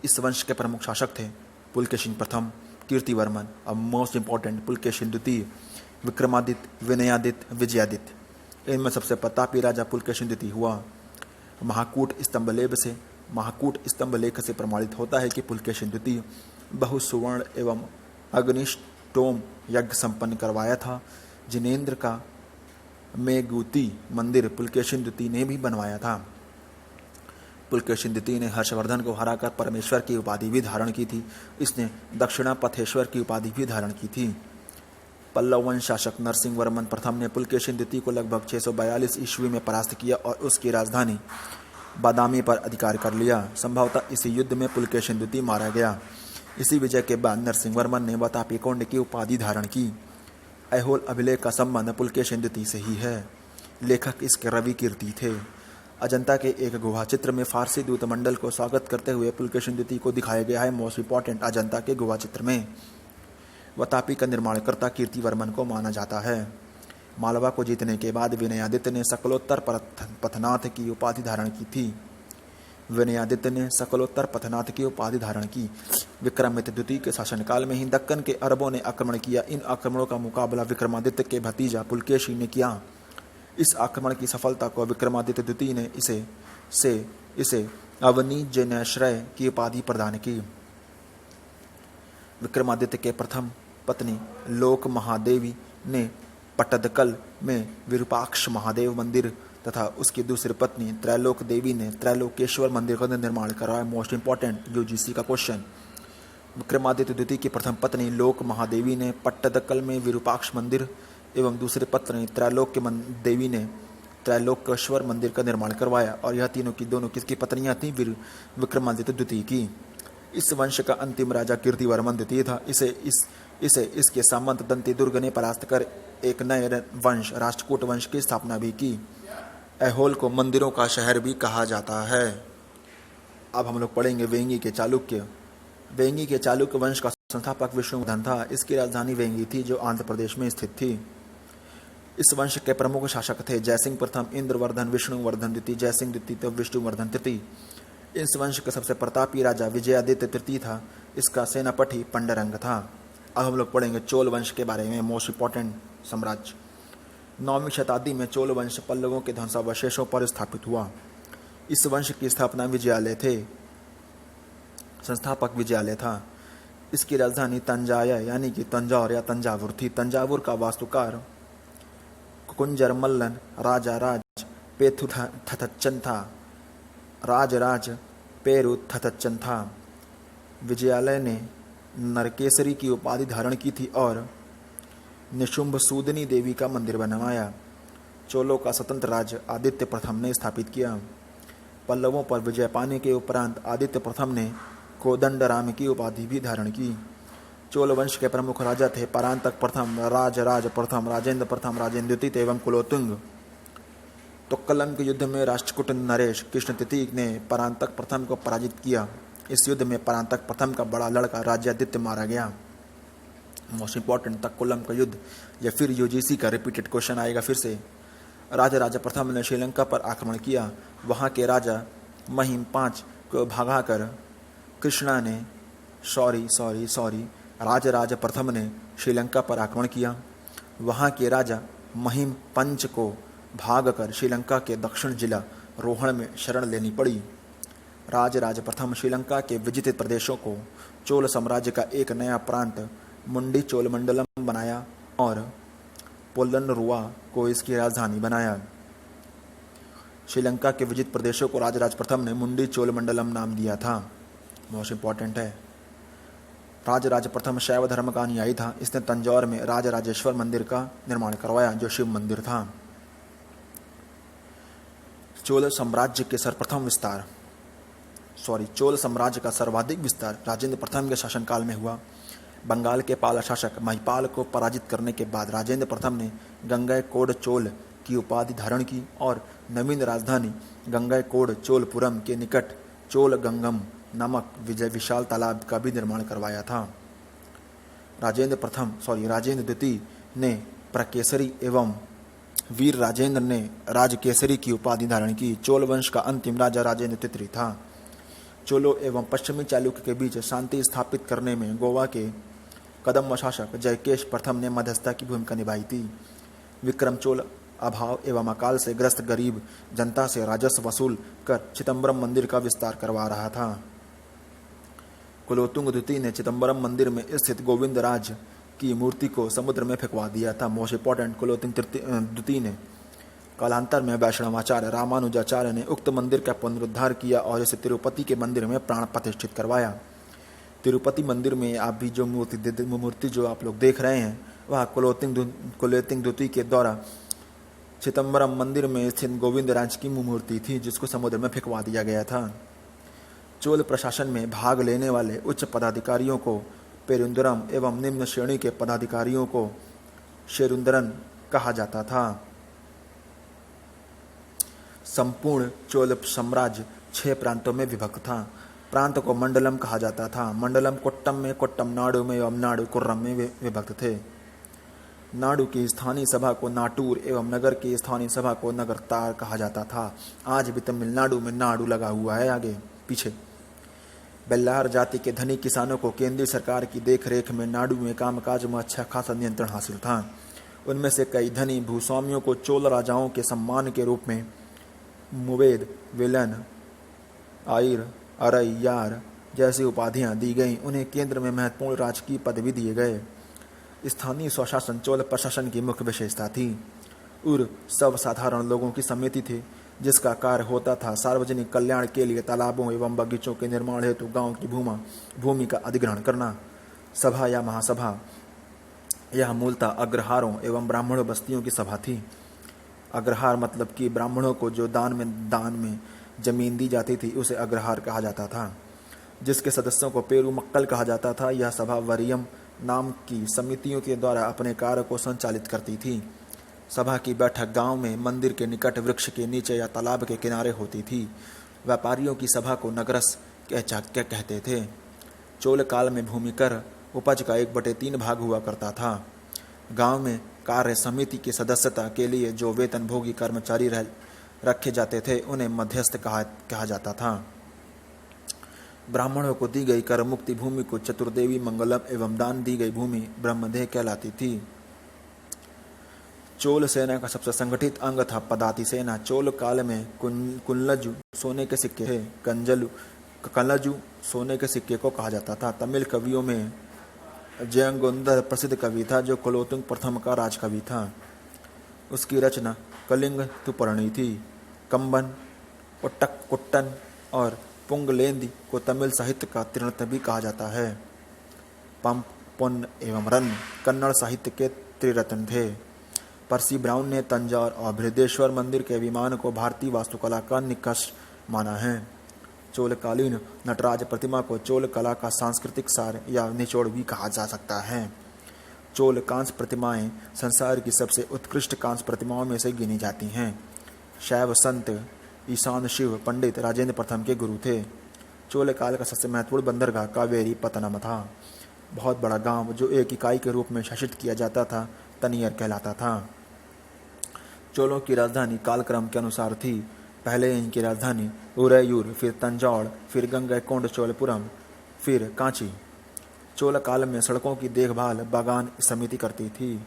इस वंश के प्रमुख शासक थे पुलकेशिन प्रथम, कीर्तिवर्मन और मोस्ट इंपॉर्टेंट पुलकेशिन द्वितीय, विक्रमादित्य, विनयादित्य, विजयादित्य। इनमें सबसे प्रतापी राजा पुलकेशिन द्वितीय हुआ। महाकूट स्तंभलेख से प्रमाणित होता है कि पुलकेशिन द्वितीय बहुसुवर्ण एवं अग्निष्टोम यज्ञ संपन्न करवाया था। जिनेन्द्र का मेघूती मंदिर पुलकेशिन द्वितीय ने भी बनवाया था। पुलकेशिन द्वितीय ने हर्षवर्धन को हराकर परमेश्वर की उपाधि भी धारण की थी। इसने दक्षिणापथेश्वर की उपाधि भी धारण की थी। पल्लव वंश शासक नरसिंह वर्मन प्रथम ने पुलकेशिन द्वितीय को लगभग 642 ईस्वी में परास्त किया और उसकी राजधानी बादामी पर अधिकार कर लिया। संभवतः इसी युद्ध में पुलकेशिन द्वितीय मारा गया। इसी विजय के बाद नरसिंह वर्मन ने वातापी कोंड की उपाधि धारण की। ऐहोल अभिलेख का संबंध पुलकेशिन द्वितीय से ही है। लेखक इसके रवि कीर्ति थे। अजंता के एक गुहा चित्र में फारसी दूत मंडल को स्वागत करते हुए पुलकेशिन द्वितीय को दिखाया गया है। मोस्ट इंपॉर्टेंट, अजंता के गुहा चित्र में वातापी का निर्माणकर्ता कीर्तिवर्मन को माना जाता है। मालवा को जीतने के बाद विनयादित्य ने सकलोत्तर पथनाथ की उपाधि धारण की थी। विनयादित्य ने सकलोत्तर पथनाथ की उपाधि धारण की। विक्रमादित्य द्वितीय के शासनकाल में ही दक्कन के अरबों ने आक्रमण किया। इन आक्रमणों का मुकाबला विक्रमादित्य के भतीजा पुलकेशी ने किया। इस आक्रमण की सफलता को विक्रमादित्य द्वितीय ने इसे अवनिजनाश्रय की उपाधि प्रदान की। विक्रमादित्य के प्रथम पत्नी लोक महादेवी ने पट्टदकल में विरूपाक्ष महादेव मंदिर तथा उसकी दूसरी पत्नी त्रैलोक देवी ने त्रैलोकेश्वर मंदिर का निर्माण कराया। मोस्ट इंपॉर्टेंट यूजीसी का क्वेश्चन। विक्रमादित्य द्वितीय की प्रथम पत्नी लोक महादेवी ने पट्टदकल में विरूपाक्ष मंदिर एवं दूसरी पत्नी त्रैलोक देवी ने त्रैलोकेश्वर मंदिर का निर्माण करवाया, और यह तीनों की दोनों किसकी पत्नियां थीं? विक्रमादित्य द्वितीय की। इस वंश का अंतिम राजा कीर्तिवर्मन द्वितीय था। इसके सामंत दंती दुर्ग ने परास्त कर एक नए वंश राष्ट्रकूट वंश की स्थापना भी की। ऐहोल को मंदिरों का शहर भी कहा जाता है। अब हम लोग पढ़ेंगे वेंगी के चालुक्य। वेंगी के चालुक्य वंश का संस्थापक विष्णुवर्धन था। इसकी राजधानी वेंगी थी, जो आंध्र प्रदेश में स्थित थी। इस वंश के प्रमुख शासक थे जयसिंह प्रथम, इंद्रवर्धन, विष्णुवर्धन द्वितीय, जयसिंह द्वितीय तो विष्णुवर्धन तृतीय। इस वंश का सबसे प्रतापी राजा विजयादित्य तृतीय था। इसका सेनापति पंडरंग था। अब हम लोग पढ़ेंगे चोल वंश के बारे में। मोस्ट इंपॉर्टेंट साम्राज्य। 9वीं शताब्दी में चोल वंश पल्लवों के ध्वंसावशेषों पर स्थापित हुआ। इस वंश की स्थापना विजयालय थे, संस्थापक विजयालय था। इसकी राजधानी तंजाय यानी कि तंजौर या तंजावुर थी। तंजावुर का वास्तुकार कुंजर मल्लन राज पेथुथचन था। राज पेरुथचन था। विजयालय ने नरकेसरी की उपाधि धारण की थी और निशुंभ सूदनी देवी का मंदिर बनवाया। चोलों का स्वतंत्र राज्य आदित्य प्रथम ने स्थापित किया। पल्लवों पर विजय पाने के उपरांत आदित्य प्रथम ने कोदंडराम की उपाधि भी धारण की। चोल वंश के प्रमुख राजा थे परांतक प्रथम, राज प्रथम, राजेंद्र प्रथम, राजेंद्र द्वितीय एवं कुलोतुंग। तुक्कलम के युद्ध में राष्ट्रकूट नरेश कृष्ण तृतीय ने परांतक प्रथम को पराजित किया। इस युद्ध में परांतक प्रथम का बड़ा लड़का राज्यादित्य मारा गया। मोस्ट इंपॉर्टेंट तक्कोलम का युद्ध, या फिर यूजीसी का रिपीटेड क्वेश्चन आएगा फिर से। राजा प्रथम ने श्रीलंका पर आक्रमण किया। वहां के राजा महिम 5 को भगाकर कृष्णा ने राज प्रथम ने श्रीलंका पर आक्रमण किया। वहां के राजा महिम पंच को भागकर श्रीलंका के दक्षिण जिला रोहण में शरण लेनी पड़ी। राज प्रथम श्रीलंका के विजित प्रदेशों को चोल साम्राज्य का एक नया प्रांत मुंडी चोलमंडलम बनाया और पोलनरुआ को इसकी राजधानी बनाया। श्रीलंका के विजित प्रदेशों को राज प्रथम ने मुंडी चोलमंडलम नाम दिया था। मोस्ट इंपॉर्टेंट है। राज प्रथम शैव धर्म का अनुयायी था। इसने तंजौर में राजेश्वर मंदिर का निर्माण करवाया, जो शिव मंदिर था। चोल साम्राज्य का सर्वाधिक विस्तार राजेंद्र प्रथम के शासनकाल में हुआ। बंगाल के पाला शासक महिपाल को पराजित करने के बाद राजेंद्र प्रथम ने गंगैकोंड चोल की उपाधि धारण की और नवीन राजधानी गंगैकोंड चोलपुरम के निकट चोलगंगम नामक विशाल तालाब का भी निर्माण करवाया था। राजेंद्र द्वितीय ने प्रकेसरी एवं वीर राजेंद्र ने राजकेसरी की उपाधि धारण की। चोल वंश का अंतिम राजा राजेंद्र तृतीय था। चोलों एवं पश्चिमी चालुक्य के बीच शांति स्थापित करने में गोवा के कदम शासक जयकेश प्रथम ने मध्यस्थता की भूमिका निभाई थी। विक्रम चोल अभाव एवं अकाल से ग्रस्त गरीब जनता से राजस्व वसूल कर चिदम्बरम मंदिर का विस्तार करवा रहा था। कुलोत्तुंग द्वितीय ने चिदम्बरम मंदिर में स्थित गोविंद राज की मूर्ति को समुद्र में फेंकवा दिया था। मोस्ट इंपॉर्टेंट, कुलोत्तुंग द्वितीय ने कालांतर में वैष्णवाचार्य रामानुजाचार्य ने उक्त मंदिर का पुनरुद्धार किया और इसे तिरुपति के मंदिर में प्राण प्रतिष्ठित करवाया। तिरुपति मंदिर में आप भी जो मूर्ति जो आप लोग देख रहे हैं वह कुलोत्तुंग द्वितीय के द्वारा चिदम्बरम मंदिर में स्थित गोविंद राज की मूर्ति थी, जिसको समुद्र में फेंकवा दिया गया था। चोल प्रशासन में भाग लेने वाले उच्च पदाधिकारियों को पेरुंदरम एवं निम्न श्रेणी के पदाधिकारियों को शेरुंदरन कहा जाता था। संपूर्ण चोल साम्राज्य 6 प्रांतों में विभक्त था। प्रांत को मंडलम कहा जाता था। मंडलम कोट्टम में, कोट्टम नाडु में एवं नाडु कुर्रम में विभक्त थे। नाडु की स्थानीय सभा को नाटूर एवं नगर की स्थानीय सभा को नगरतार कहा जाता था। आज भी तमिलनाडु में नाडु लगा हुआ है आगे पीछे। बेल्लार जाति के धनी किसानों को केंद्रीय सरकार की देखरेख में नाडु में कामकाज में अच्छा खासा नियंत्रण हासिल था। उनमें से कई धनी भूस्वामियों को चोल राजाओं के सम्मान के रूप में मुवेद, विलन, आयर, अरैयार जैसी उपाधियां दी गईं। उन्हें केंद्र में महत्वपूर्ण राजकीय पद भी दिए गए। स्थानीय स्वशासन चोल प्रशासन की मुख्य विशेषता थी। उर सब साधारण लोगों की समिति थी, जिसका कार्य होता था सार्वजनिक कल्याण के लिए तालाबों एवं बगीचों के निर्माण हेतु गांव की भूमि का अधिग्रहण करना। सभा या महासभा यह मूलतः अग्रहारों एवं ब्राह्मणों बस्तियों की सभा थी। अग्रहार मतलब कि ब्राह्मणों को जो दान में जमीन दी जाती थी उसे अग्रहार कहा जाता था, जिसके सदस्यों को पेरू मक्कल कहा जाता था। यह सभा वरियम नाम की समितियों के द्वारा अपने कार्य को संचालित करती थी। सभा की बैठक गांव में मंदिर के निकट वृक्ष के नीचे या तालाब के किनारे होती थी। व्यापारियों की सभा को नगरस कहते थे। चोल काल में भूमि कर उपज का 1/3 भाग हुआ करता था। गांव में कार्य समिति की सदस्यता के लिए जो वेतनभोगी कर्मचारी रखे जाते थे उन्हें मध्यस्थ कहा जाता था। ब्राह्मणों को दी गई कर मुक्ति भूमि को चतुर्देवी मंगलम एवं दान दी गई भूमि ब्रह्मदेह कहलाती थी। चोल सेना का सबसे संगठित अंग था पदाति सेना। चोल काल में कुल्लजु सोने के सिक्के थे। कल्लजु सोने के सिक्के को कहा जाता था। तमिल कवियों में जयंगोंदर प्रसिद्ध कवि था, जो कुलोत्तुंग प्रथम का राजकवि था। उसकी रचना कलिंग तुपर्णी थी। कंबन, कुट्टन और पुंगलेंदी को तमिल साहित्य का त्रिरत्न भी कहा जाता है। पंप, पुन्न एवं रन कन्नड़ साहित्य के त्रिरत्न थे। पर्सी ब्राउन ने तंजौर और बृहदेश्वर मंदिर के विमान को भारतीय वास्तुकला का निकष माना है। चोलकालीन नटराज प्रतिमा को चोल कला का सांस्कृतिक सार या निचोड़ भी कहा जा सकता है। चोल कांस्य प्रतिमाएं संसार की सबसे उत्कृष्ट कांस्य प्रतिमाओं में से गिनी जाती हैं। शैव संत ईशान शिव पंडित राजेंद्र प्रथम के गुरु थे। चोल काल का सबसे महत्वपूर्ण बंदरगाह कावेरी पत्तनम था। बहुत बड़ा गांव जो एक इकाई के रूप में शासित किया जाता था तनियर कहलाता था। चोलों की राजधानी कालक्रम के अनुसार थी। पहले इनकी राजधानी उरैयूर, फिर तंजौर, फिर गंगैकोंड चोलपुरम, फिर कांची। चोल काल में सड़कों की देखभाल बागान समिति करती थी।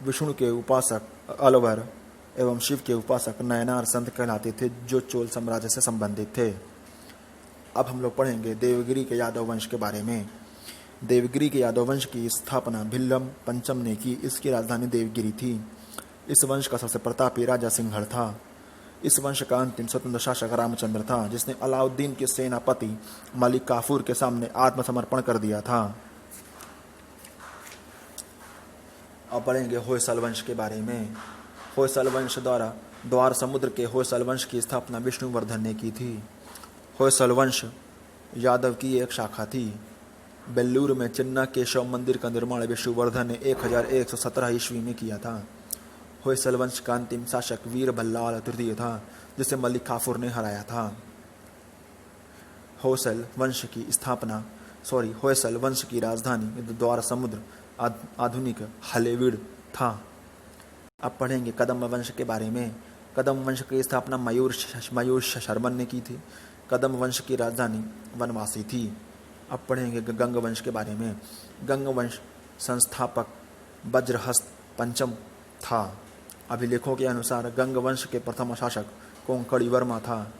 विष्णु के उपासक अलवर एवं शिव के उपासक नयनार संत कहलाते थे, जो चोल साम्राज्य से संबंधित थे। अब हम लोग पढ़ेंगे देवगिरी के यादव वंश के बारे में। देवगिरी के यादव वंश की स्थापना भिल्लम पंचम ने की। इसकी राजधानी देवगिरी थी। इस वंश का सबसे प्रतापी राजा सिंहड़ था। इस वंश का अंतिम स्वतंत्र शासक रामचंद्र था, जिसने अलाउद्दीन के सेनापति मलिक काफूर के सामने आत्मसमर्पण कर दिया था। अब पढ़ेंगे होयसल वंश के बारे में। होयसल वंश द्वार समुद्र के होयसल वंश की स्थापना विष्णुवर्धन ने की थी। होयसल वंश यादव की एक शाखा थी। बेल्लूर में चिन्ना केशव मंदिर का निर्माण विष्णुवर्धन ने 1117 ईस्वी में किया था। होयसल वंश का अंतिम शासक वीर बल्लाल तृतीय था, जिसे मलिक काफूर ने हराया था। होयसल वंश की राजधानी द्वार समुद्र आधुनिक हलेविड़ था। अब पढ़ेंगे कदम्ब वंश के बारे में। कदम्ब वंश की स्थापना मयूर शर्मन ने की थी। कदम्ब वंश की राजधानी वनवासी थी। अब पढ़ेंगे गंग वंश के बारे में। गंग वंश संस्थापक वज्रहस्त पंचम था। अभिलेखों के अनुसार गंग वंश के प्रथम शासक कोंकणी वर्मा था।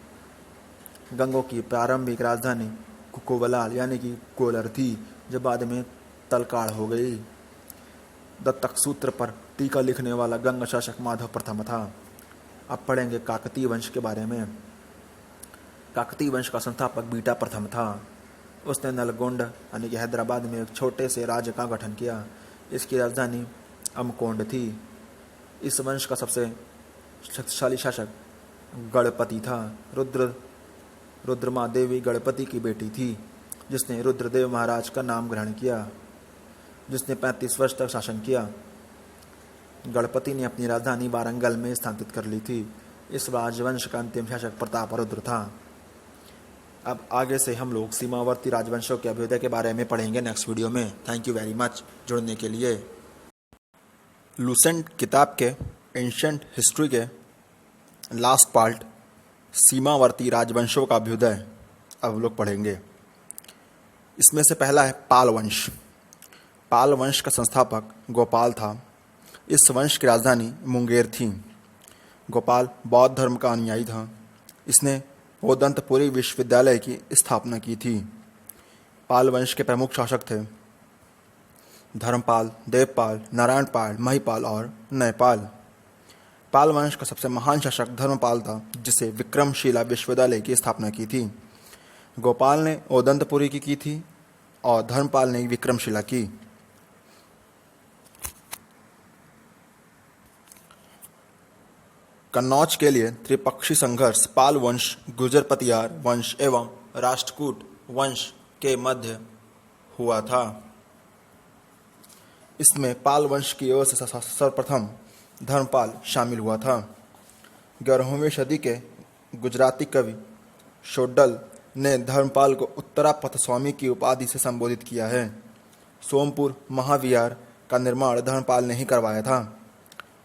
गंगों की प्रारंभिक राजधानी कोवलाल यानी कि कोलर थी, जो बाद में तलकाड़ हो गई। दत्तक सूत्र पर टीका लिखने वाला गंग शासक माधव प्रथम था। अब पढ़ेंगे काकतीय वंश के बारे में। काकतीय वंश का संस्थापक बीटा प्रथम था। उसने नलगोंड यानी कि हैदराबाद में एक छोटे से राज्य का गठन किया। इसकी राजधानी अमकोंड थी। इस वंश का सबसे शक्तिशाली शासक गणपति था। रुद्रमा देवी गणपति की बेटी थी, जिसने रुद्रदेव महाराज का नाम ग्रहण किया, जिसने 35 वर्ष तक शासन किया। गणपति ने अपनी राजधानी वारंगल में स्थापित कर ली थी। इस राजवंश का अंतिम शासक प्रतापरुद्र था। अब आगे से हम लोग सीमावर्ती राजवंशों के अभ्युदय के बारे में पढ़ेंगे नेक्स्ट वीडियो में। थैंक यू वेरी मच जुड़ने के लिए। लूसेंट किताब के एंशिएंट हिस्ट्री के लास्ट पार्ट सीमावर्ती राजवंशों का अभ्युदय अब लोग पढ़ेंगे। इसमें से पहला है पाल वंश। पाल वंश का संस्थापक गोपाल था। इस वंश की राजधानी मुंगेर थी। गोपाल बौद्ध धर्म का अनुयायी था। इसने ओदंतपुरी विश्वविद्यालय की स्थापना की थी। पाल वंश के प्रमुख शासक थे धर्मपाल, देवपाल, नारायणपाल, महिपाल और नयपाल। पाल वंश का सबसे महान शासक धर्मपाल था, जिसे विक्रमशिला विश्वविद्यालय की स्थापना की थी। गोपाल ने ओदंतपुरी की थी और धर्मपाल ने विक्रमशिला की। कन्नौज के लिए त्रिपक्षी संघर्ष पाल वंश, गुजरपतियार वंश एवं राष्ट्रकूट वंश के मध्य हुआ था। इसमें पाल वंश की ओर से सर्वप्रथम धर्मपाल शामिल हुआ था। 11वीं सदी के गुजराती कवि शोड्डल ने धर्मपाल को उत्तरापथ स्वामी की उपाधि से संबोधित किया है। सोमपुर महाविहार का निर्माण धर्मपाल ने ही करवाया था।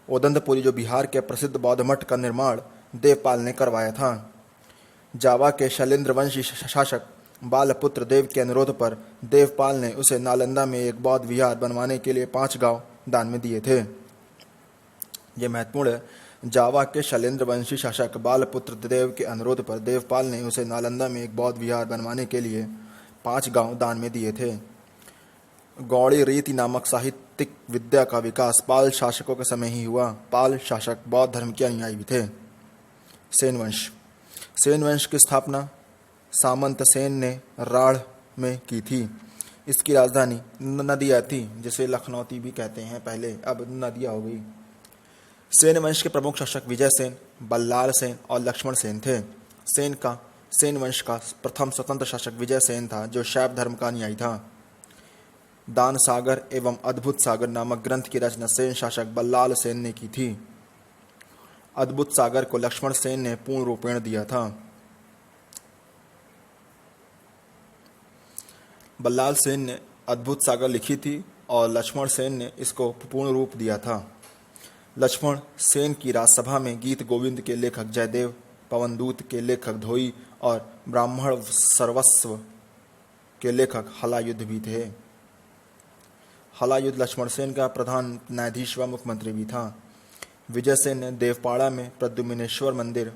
ओदंतपुरी जो बिहार के प्रसिद्ध बौद्ध मठ का निर्माण देवपाल ने करवाया था। जावा के शैलेंद्र वंशी शासक बालपुत्र देव के अनुरोध पर देवपाल ने उसे नालंदा में एक बौद्ध विहार बनवाने के लिए 5 गांव दान में दिए थे। यह महत्वपूर्ण है। जावा के शैलेंद्र वंशी शासक बालपुत्र देव के अनुरोध पर देवपाल ने उसे नालंदा में एक बौद्ध विहार बनवाने के लिए 5 गांव दान में दिए थे। गौड़ी रीति नामक साहित्यिक विद्या का विकास पाल शासकों के समय ही हुआ। पाल शासक बौद्ध धर्म के अनुयायी भी थे। सेन वंश। सेन वंश की स्थापना सामंत सेन ने राढ़ में की थी। इसकी राजधानी नदिया थी, जिसे लखनौती भी कहते हैं पहले, अब नदिया हो गई। सेन वंश के प्रमुख शासक विजय सेन, बल्लाल सेन और लक्ष्मण सेन थे। सेन वंश का प्रथम स्वतंत्र शासक विजय सेन था, जो शैव धर्म का अनुयायी था। दान सागर एवं अद्भुत सागर नामक ग्रंथ की रचना सेन शासक बल्लाल सेन ने की थी। अद्भुत सागर को लक्ष्मण सेन ने पूर्ण रूपेण दिया था। बल्लाल सेन ने अद्भुत सागर लिखी थी और लक्ष्मण सेन ने इसको पूर्ण रूप दिया था। लक्ष्मण सेन की राजसभा में गीत गोविंद के लेखक जयदेव, पवनदूत के लेखक धोई और ब्राह्मण सर्वस्व के लेखक हलायुद्ध भी थे। हलायुद्ध लक्ष्मण सेन का प्रधान न्यायाधीश व मुख्यमंत्री भी था। विजय सेन ने देवपाड़ा में प्रद्युम्नेश्वर मंदिर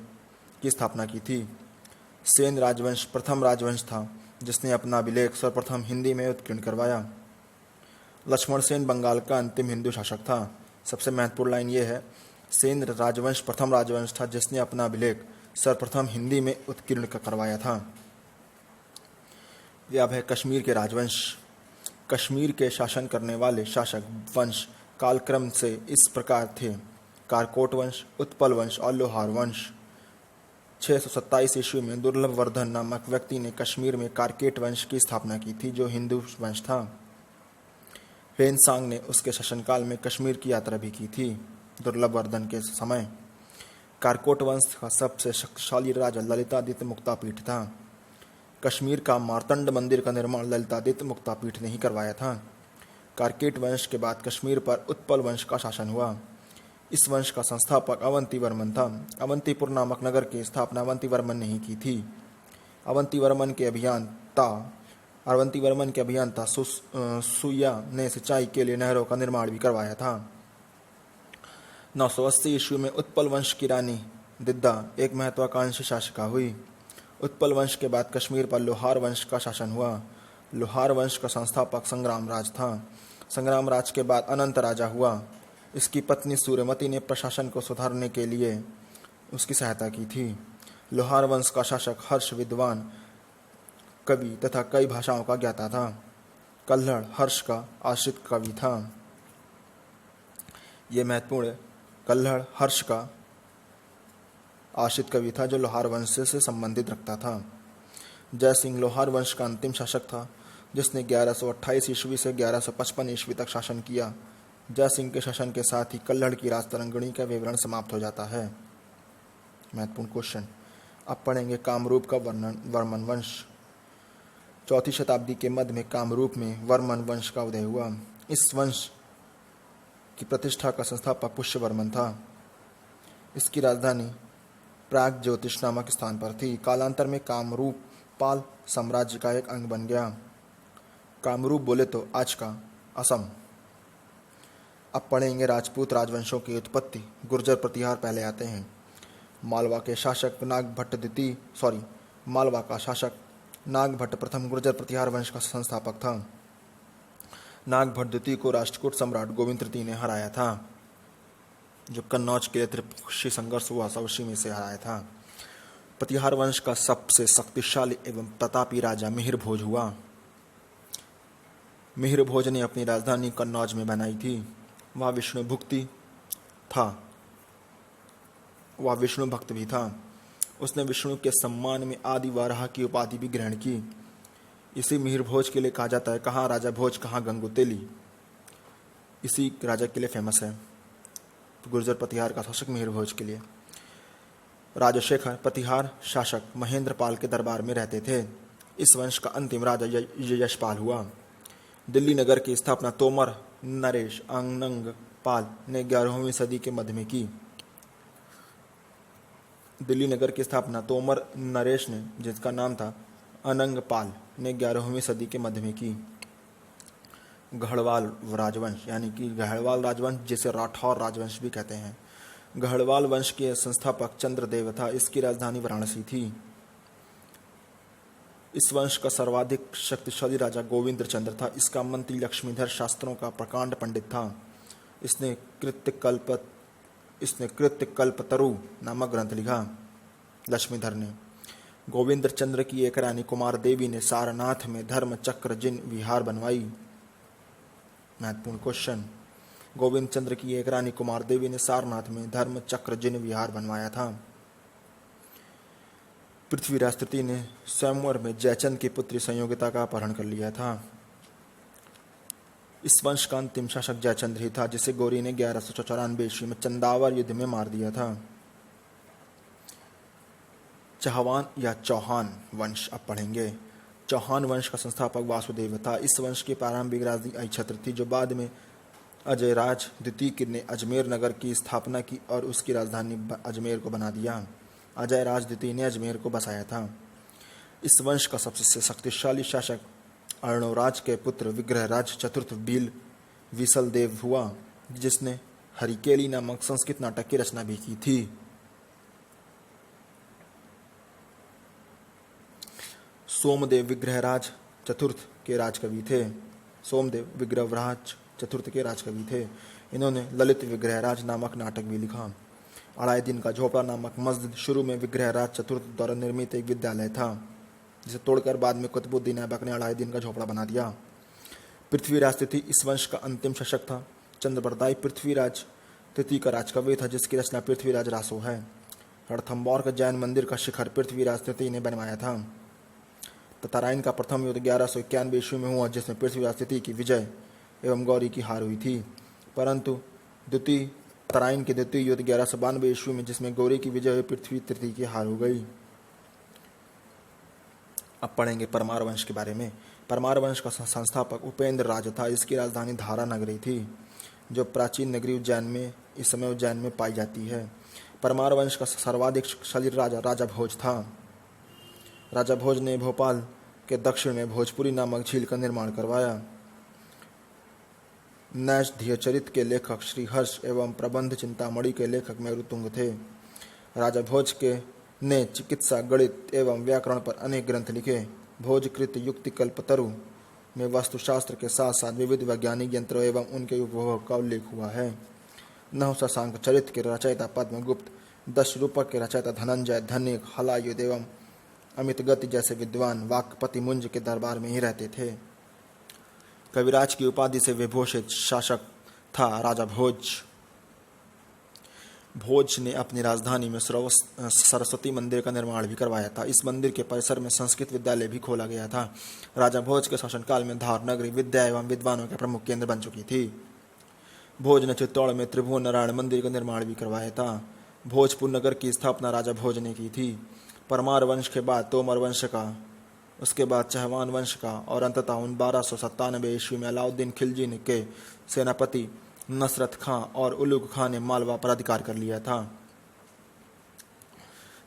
की स्थापना की थी। सेन राजवंश प्रथम राजवंश था जिसने अपना अभिलेख सर्वप्रथम हिंदी में उत्कीर्ण करवाया। लक्ष्मण सेन बंगाल का अंतिम हिंदू शासक था। सबसे महत्वपूर्ण लाइन ये है, सेन राजवंश प्रथम राजवंश था जिसने अपना अभिलेख सर्वप्रथम हिंदी में उत्कीर्ण करवाया था। यह अब है कश्मीर के राजवंश। कश्मीर के शासन करने वाले शासक वंश कालक्रम से इस प्रकार थे: कारकोट वंश, उत्पल वंश और लोहार वंश। 627 ईस्वी में दुर्लभ वर्धन नामक व्यक्ति ने कश्मीर में कारकेट वंश की स्थापना की थी, जो हिंदू वंश था। हेनसांग ने उसके शासनकाल में कश्मीर की यात्रा भी की थी। दुर्लभवर्धन के समय। कारकोट वंश का सबसे शक्तिशाली राजा ललितादित्य मुक्तापीठ था। कश्मीर का मार्तंड मंदिर का निर्माण ललितादित्य मुक्तापीठ ने ही करवाया था। कारकेट वंश के बाद कश्मीर पर उत्पल वंश का शासन हुआ। इस वंश का संस्थापक अवंतीवर्मन था। अवंतीपुर नामक नगर की स्थापना अवंतीवर्मन ने ही की थी। अवंतीवर्मन के अभियंता सुया ने सिंचाई के लिए नहरों का निर्माण भी करवाया था। 980 ईस्वी में उत्पल वंश की रानी दिद्दा एक महत्वाकांक्षी शासिका हुई। उत्पल वंश के बाद कश्मीर पर लोहार वंश का शासन हुआ। लोहार वंश का संस्थापक संग्राम राज था। संग्राम राज के बाद अनंत राजा हुआ। इसकी पत्नी सूर्यमती ने प्रशासन को सुधारने के लिए उसकी सहायता की थी। लोहार वंश का शासक हर्ष विद्वान कवि तथा कई भाषाओं का ज्ञाता था। कल्हड़ हर्ष का आश्रित कवि था। ये महत्वपूर्ण है। कल्हड़ हर्ष का आश्रित कवि था जो लोहार वंश से संबंधित रखता था। जय सिंह लोहार वंश का अंतिम शासक था जिसने 1128 ईस्वी से 1155 ईस्वी तक शासन किया। जय सिंह के शासन के साथ ही कल्हड़ की राजतरंगिणी का विवरण समाप्त हो जाता है। महत्वपूर्ण क्वेश्चन। अब पढ़ेंगे कामरूप का वर्मन वंश। 4वीं शताब्दी के मध्य में कामरूप में वर्मन वंश का उदय हुआ। इस वंश की प्रतिष्ठा का संस्थापक पुष्यवर्मन था। इसकी राजधानी प्राग ज्योतिष नामक स्थान पर थी। कालांतर में कामरूप पाल साम्राज्य का एक अंग बन गया। कामरूप बोले तो आज का असम। अब पढ़ेंगे राजपूत राजवंशों की उत्पत्ति। गुर्जर प्रतिहार पहले आते हैं। मालवा का शासक नागभट्ट प्रथम गुर्जर प्रतिहार वंश का संस्थापक था। नागभट्ट द्वितीय को राष्ट्रकूट सम्राट गोविंद तृतीय ने हराया था। जो कन्नौज के त्रिपक्षीय संघर्ष हुआ था उसी में से हराया था। प्रतिहार वंश का सबसे शक्तिशाली एवं प्रतापी राजा मिहिर भोज हुआ। मिहिर भोज ने अपनी राजधानी कन्नौज में बनाई थी। वह विष्णु भक्त भी था। उसने विष्णु के सम्मान में आदि वाराह की उपाधि भी ग्रहण की। इसी मिहिर भोज के लिए कहा जाता है कहाँ राजा भोज कहाँ गंगुतेली। इसी राजा के लिए फेमस है गुर्जर प्रतिहार का शासक मिहिर भोज के लिए। राजशेखर प्रतिहार शासक महेंद्र पाल के दरबार में रहते थे। इस वंश का अंतिम राजा यशपाल हुआ। दिल्ली नगर की स्थापना तोमर नरेश अनंग पाल ने 11वीं सदी के मध्य में की। दिल्ली नगर की स्थापना तोमर नरेश ने, जिसका नाम था अनंग पाल, ने 11वीं सदी के मध्य में की। गढ़वाल राजवंश यानी कि गढ़वाल राजवंश जिसे राठौर राजवंश भी कहते हैं। गढ़वाल वंश के संस्थापक चंद्रदेव था। इसकी राजधानी वाराणसी थी। इस वंश का सर्वाधिक शक्तिशाली राजा गोविंद चंद्र था। इसका मंत्री लक्ष्मीधर शास्त्रों का प्रकांड पंडित था। इसने कृत्यकल्पतरु नामक ग्रंथ लिखा। लक्ष्मीधर ने गोविंद चंद्र की एक रानी कुमार देवी ने सारनाथ में धर्म चक्र जिन विहार बनवाई। महत्वपूर्ण क्वेश्चन। गोविंद चंद्र की एक रानी कुमार देवी ने सारनाथ में धर्म चक्र जिन विहार बनवाया था। पृथ्वीराज तृतीय ने स्वयंवर में जयचंद की पुत्री संयोगिता का अपहरण कर लिया था। इस वंश का अंतिम शासक जयचंद्र ही था, जिसे गौरी ने 1194 ईस्वी में चंदावर युद्ध में मार दिया था। चहवान या चौहान वंश अब पढ़ेंगे। चौहान वंश का संस्थापक वासुदेव था। इस वंश की प्रारंभिक राजधानी अहिछत्र थी, जो बाद में अजयराज द्वितीय ने अजमेर नगर की स्थापना की और उसकी राजधानी अजमेर को बना दिया। अजयराज द्वितीय ने अजमेर को बसाया था। इस वंश का सबसे शक्तिशाली शासक अर्णोराज के पुत्र विग्रहराज चतुर्थ विसल देव हुआ, जिसने हरिकेली नामक संस्कृत नाटक की रचना भी की थी। सोमदेव विग्रहराज चतुर्थ के राजकवि थे। सोमदेव विग्रहराज चतुर्थ के राजकवि थे। इन्होंने ललित विग्रहराज नामक नाटक भी लिखा। अढ़ाई दिन का झोपड़ा नामक मस्जिद शुरू में विग्रहराज चतुर्थ द्वारा निर्मित एक विद्यालय था, जिसे तोड़कर बाद में कुतुबुद्दीन ऐबक ने अढ़ाई दिन का झोपड़ा बना दिया। पृथ्वीराज तृतीय इस वंश का अंतिम शासक था। चंद्रबरदाई पृथ्वीराज तृतीय का राजकवि था, जिसकी रचना पृथ्वीराज रासो है। रणथंबोर का जैन मंदिर का शिखर पृथ्वीराज तृतीय ने बनवाया था। तताराइन का प्रथम युद्ध 1191 ईस्वी में हुआ, जिसमें पृथ्वीराज तृतीय की विजय एवं गौरी की हार हुई थी, परंतु द्वितीय तराइन के द्वितीय युद्ध 1192 ईस्वी में, जिसमें गौरी की विजय हुई, पृथ्वी तृतीय की हार हो गई। अब पढ़ेंगे परमार वंश के बारे में। परमार वंश का संस्थापक उपेंद्र राज था। इसकी राजधानी धारा नगरी थी, जो प्राचीन नगरी उज्जैन में, इस समय उज्जैन में पाई जाती है। परमार वंश का सर्वाधिक शरीर राजा राजा भोज था। राजा भोज ने भोपाल के दक्षिण में भोजपुरी नामक झील का निर्माण करवाया। नैषधीयचरित के लेखक श्रीहर्ष एवं प्रबंध चिंतामणि के लेखक मेरुतुंग थे। राजा भोज के ने चिकित्सा, गणित एवं व्याकरण पर अनेक ग्रंथ लिखे। भोजकृत युक्ति कल्पतरु में वास्तुशास्त्र के साथ साथ विविध वैज्ञानिक यंत्रों एवं उनके उपभोग का उल्लेख हुआ है। नहुशशांक चरित के रचयिता पद्मगुप्त, दश रूपक के रचयिता धनंजय, धनिक, हलायुध एवं अमितगति जैसे विद्वान वाक्पति मुंज के दरबार में ही रहते थे। कविराज की उपाधि से विभूषित शासक था राजा भोज। भोज ने अपनी राजधानी में सरस्वती मंदिर का निर्माण भी करवाया था। इस मंदिर के परिसर में संस्कृत विद्यालय भी खोला गया था। राजा भोज के शासनकाल में धार नगरी विद्या एवं विद्वानों के प्रमुख केंद्र बन चुकी थी। भोज ने चित्तौड़ में त्रिभुवन नारायण मंदिर का निर्माण भी करवाया था। भोजपुर नगर की स्थापना राजा भोज ने की थी। परमार वंश के बाद तोमर वंश का, उसके बाद चहवान वंश का और अंततः 1297 ईस्वी में अलाउद्दीन खिलजी के सेनापति नसरत खां और उलुग खां ने मालवा पर अधिकार कर लिया था।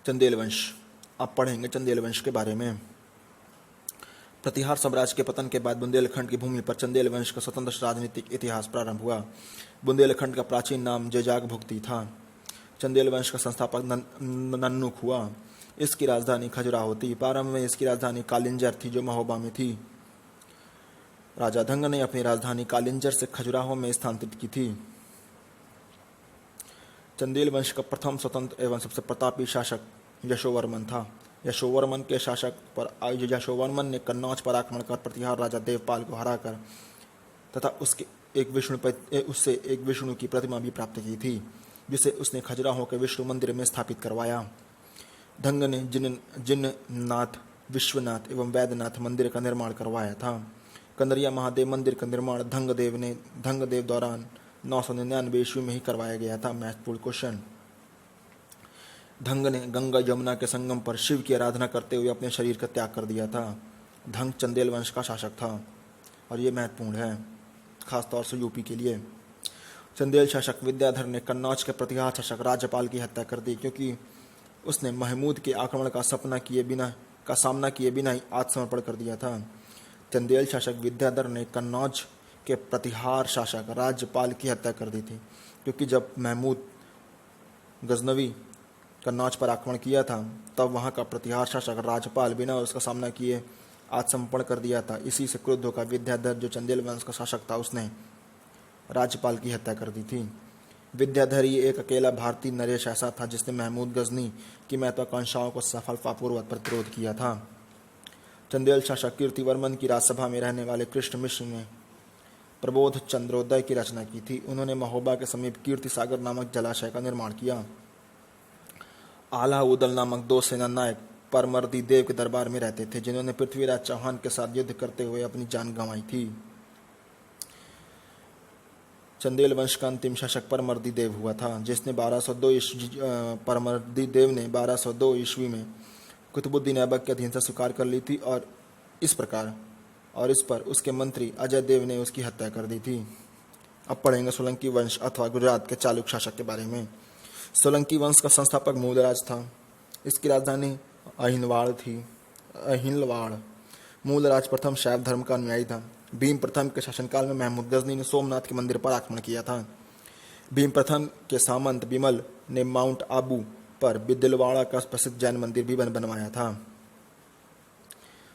चंदेल वंश। अब पढ़ेंगे चंदेल वंश के बारे में। प्रतिहार साम्राज्य के पतन के बाद बुंदेलखंड की भूमि पर चंदेल वंश का स्वतंत्र राजनीतिक इतिहास प्रारंभ हुआ। बुंदेलखंड का प्राचीन नाम जेजाग भुक्ति था। चंदेल वंश का संस्थापक नन्नुक हुआ। इसकी राजधानी खजुराहो थी। प्रारंभ में इसकी राजधानी कालिंजर थी, जो महोबा में थी। राजा धंग ने अपनी राजधानी कालिंजर से खजुराहो में स्थानांतरित की थी। चंदेल वंश का प्रथम स्वतंत्र एवं सबसे प्रतापी शासक यशोवर्मन था। यशोवर्मन के शासक पर यशोवर्मन ने कन्नौज पर आक्रमण कर प्रतिहार राजा देवपाल को हराकर तथा उससे एक विष्णु की प्रतिमा भी प्राप्त की थी, जिसे उसने खजुराहो के विष्णु मंदिर में स्थापित करवाया। धंग ने जिन्नाथ, विश्वनाथ एवं वैद्यनाथ मंदिर का निर्माण करवाया था। कंदरिया महादेव मंदिर का निर्माण धंग देव दौरान 999 ईस्वी में ही करवाया गया था। महत्वपूर्ण क्वेश्चन। धंग ने गंगा यमुना के संगम पर शिव की आराधना करते हुए अपने शरीर का त्याग कर दिया था। धंग चंदेल वंश का शासक था और ये महत्वपूर्ण है, खासतौर से यूपी के लिए। चंदेल शासक विद्याधर ने कन्नौज के प्रतिहार शासक राज्यपाल की हत्या कर दी, क्योंकि उसने महमूद के आक्रमण का सामना किए बिना ही आत्मसमर्पण कर दिया था। चंदेल शासक विद्याधर ने कन्नौज के प्रतिहार शासक राज्यपाल की हत्या कर दी थी, क्योंकि जब महमूद गजनवी कन्नौज पर आक्रमण किया था, तब वहां का प्रतिहार शासक राज्यपाल बिना उसका सामना किए आत्मसमर्पण कर दिया था। इसी से क्रुद्ध होकर विद्याधर, जो चंदेल वंश का शासक था, उसने राज्यपाल की हत्या कर दी थी। विद्याधर ही एक अकेला भारतीय नरेश ऐसा था जिसने महमूद गजनी की महत्वाकांक्षाओं को सफलतापूर्वक प्रतिरोध किया था। चंदेल शासक कीर्तिवर्मन की राजसभा में रहने वाले कृष्ण मिश्र ने प्रबोध चंद्रोदय की रचना की थी। उन्होंने महोबा के समीप कीर्ति सागर नामक जलाशय का निर्माण किया। आला उदल नामक 2 सेना नायक परमर्दी देव के दरबार में रहते थे, जिन्होंने पृथ्वीराज चौहान के साथ युद्ध करते हुए अपनी जान गंवाई थी। चंदेल वंश का अंतिम शासक परमर्दी देव हुआ था, जिसने 1202 ईस्वी में कुतुबुद्दीन ऐबक के अधीनता स्वीकार कर ली थी और इस पर उसके मंत्री अजय देव ने उसकी हत्या कर दी थी। अब पढ़ेंगे सोलंकी वंश अथवा गुजरात के चालुक्य शासक के बारे में। सोलंकी वंश का संस्थापक मूलराज था। इसकी राजधानी अहिलवाड़। मूलराज प्रथम शैव धर्म का अनुयायी था। भीम प्रथम के शासनकाल में महमूद गजनी ने सोमनाथ के मंदिर पर आक्रमण किया था। भीम प्रथम के सामंत बिमल ने माउंट आबू पर बिदिलवाड़ा का प्रसिद्ध जैन मंदिर भी बनवाया था।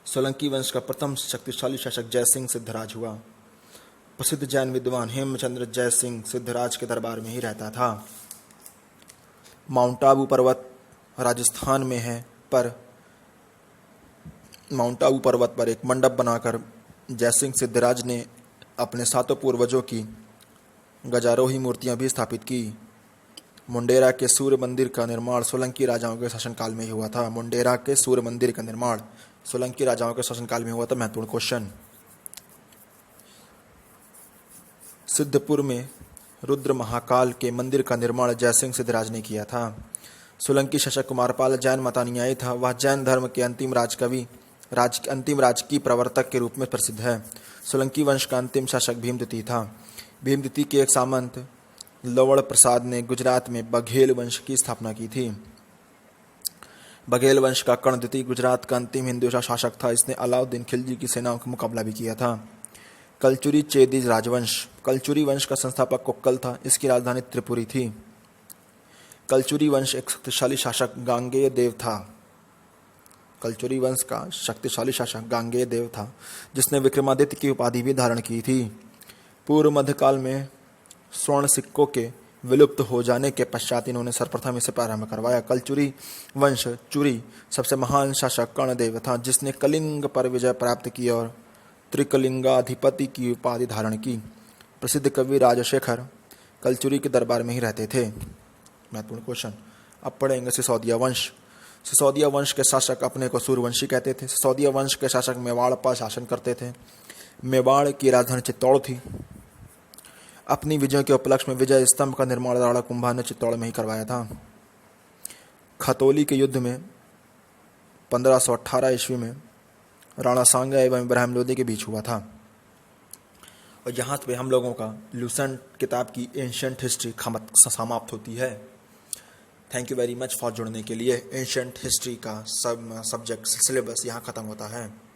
सोलंकी वंश का प्रथम शक्तिशाली शासक जयसिंह सिद्धराज हुआ। प्रसिद्ध जैन विद्वान हेमचंद्र जयसिंह सिद्धराज के दरबार में ही रहता था। माउंट आबू पर्वत राजस्थान में है, पर माउंट आबू पर्वत पर एक मंडप बनाकर जयसिंह सिद्धराज ने अपने 7 पूर्वजों की गजारोही मूर्तियां भी स्थापित की। मुंडेरा के सूर्य मंदिर का निर्माण सोलंकी राजाओं के शासनकाल में ही हुआ था। मुंडेरा के सूर्य मंदिर का निर्माण सोलंकी राजाओं के शासनकाल में हुआ था। महत्वपूर्ण क्वेश्चन। सिद्धपुर में रुद्र महाकाल के मंदिर का निर्माण जयसिंह सिद्धराज ने किया था। सोलंकी शासक कुमारपाल जैन मतानुयायी था। वह जैन धर्म के अंतिम राजकीय प्रवर्तक के रूप में प्रसिद्ध है। सोलंकी वंश का अंतिम शासक भीमद्वितीय था। भीमद्वितीय के एक सामंत लवण प्रसाद ने गुजरात में बघेल वंश की स्थापना की थी। बघेल वंश का कर्ण द्वितीय गुजरात का अंतिम हिंदू शासक था। इसने अलाउद्दीन खिलजी की सेनाओं का मुकाबला भी किया था। कलचुरी चेदी राजवंश। कलचुरी वंश का संस्थापक कोक्कल था। इसकी राजधानी त्रिपुरी थी। कलचुरी वंश एक शक्तिशाली शासक गांगेय देव था। कलचुरी वंश का शक्तिशाली शासक गांगेय देव था, जिसने विक्रमादित्य की उपाधि भी धारण की थी। पूर्व मध्यकाल में स्वर्ण सिक्कों के विलुप्त हो जाने के पश्चात इन्होंने सर्वप्रथम इसे प्रारंभ करवाया। कलचुरी वंश चुरी सबसे महान शासक कर्णदेव था, जिसने कलिंग पर विजय प्राप्त की और त्रिकलिंगाधिपति की उपाधि धारण की। प्रसिद्ध कवि राजशेखर कलचुरी के दरबार में ही रहते थे। महत्वपूर्ण क्वेश्चन। अब पढ़ेंगे सिसोदिया वंश। सिसोदिया वंश के शासक अपने को सूर्यवंशी कहते थे। सिसोदिया वंश के शासक मेवाड़ पर शासन करते थे। मेवाड़ की राजधानी चित्तौड़ थी। अपनी विजयों के उपलक्ष्य में विजय स्तंभ का निर्माण राणा कुंभा ने चित्तौड़ में ही करवाया था। खतौली के युद्ध में 1518 ईस्वी में राणा सांगा एवं इब्राहिम लोदी के बीच हुआ था। और यहाँ पे हम लोगों का लूसेंट किताब की एंशिएंट हिस्ट्री समाप्त होती है। Thank you very much for जुड़ने के लिए। एंशिएंट हिस्ट्री का सब्जेक्ट सिलेबस यहाँ ख़त्म होता है।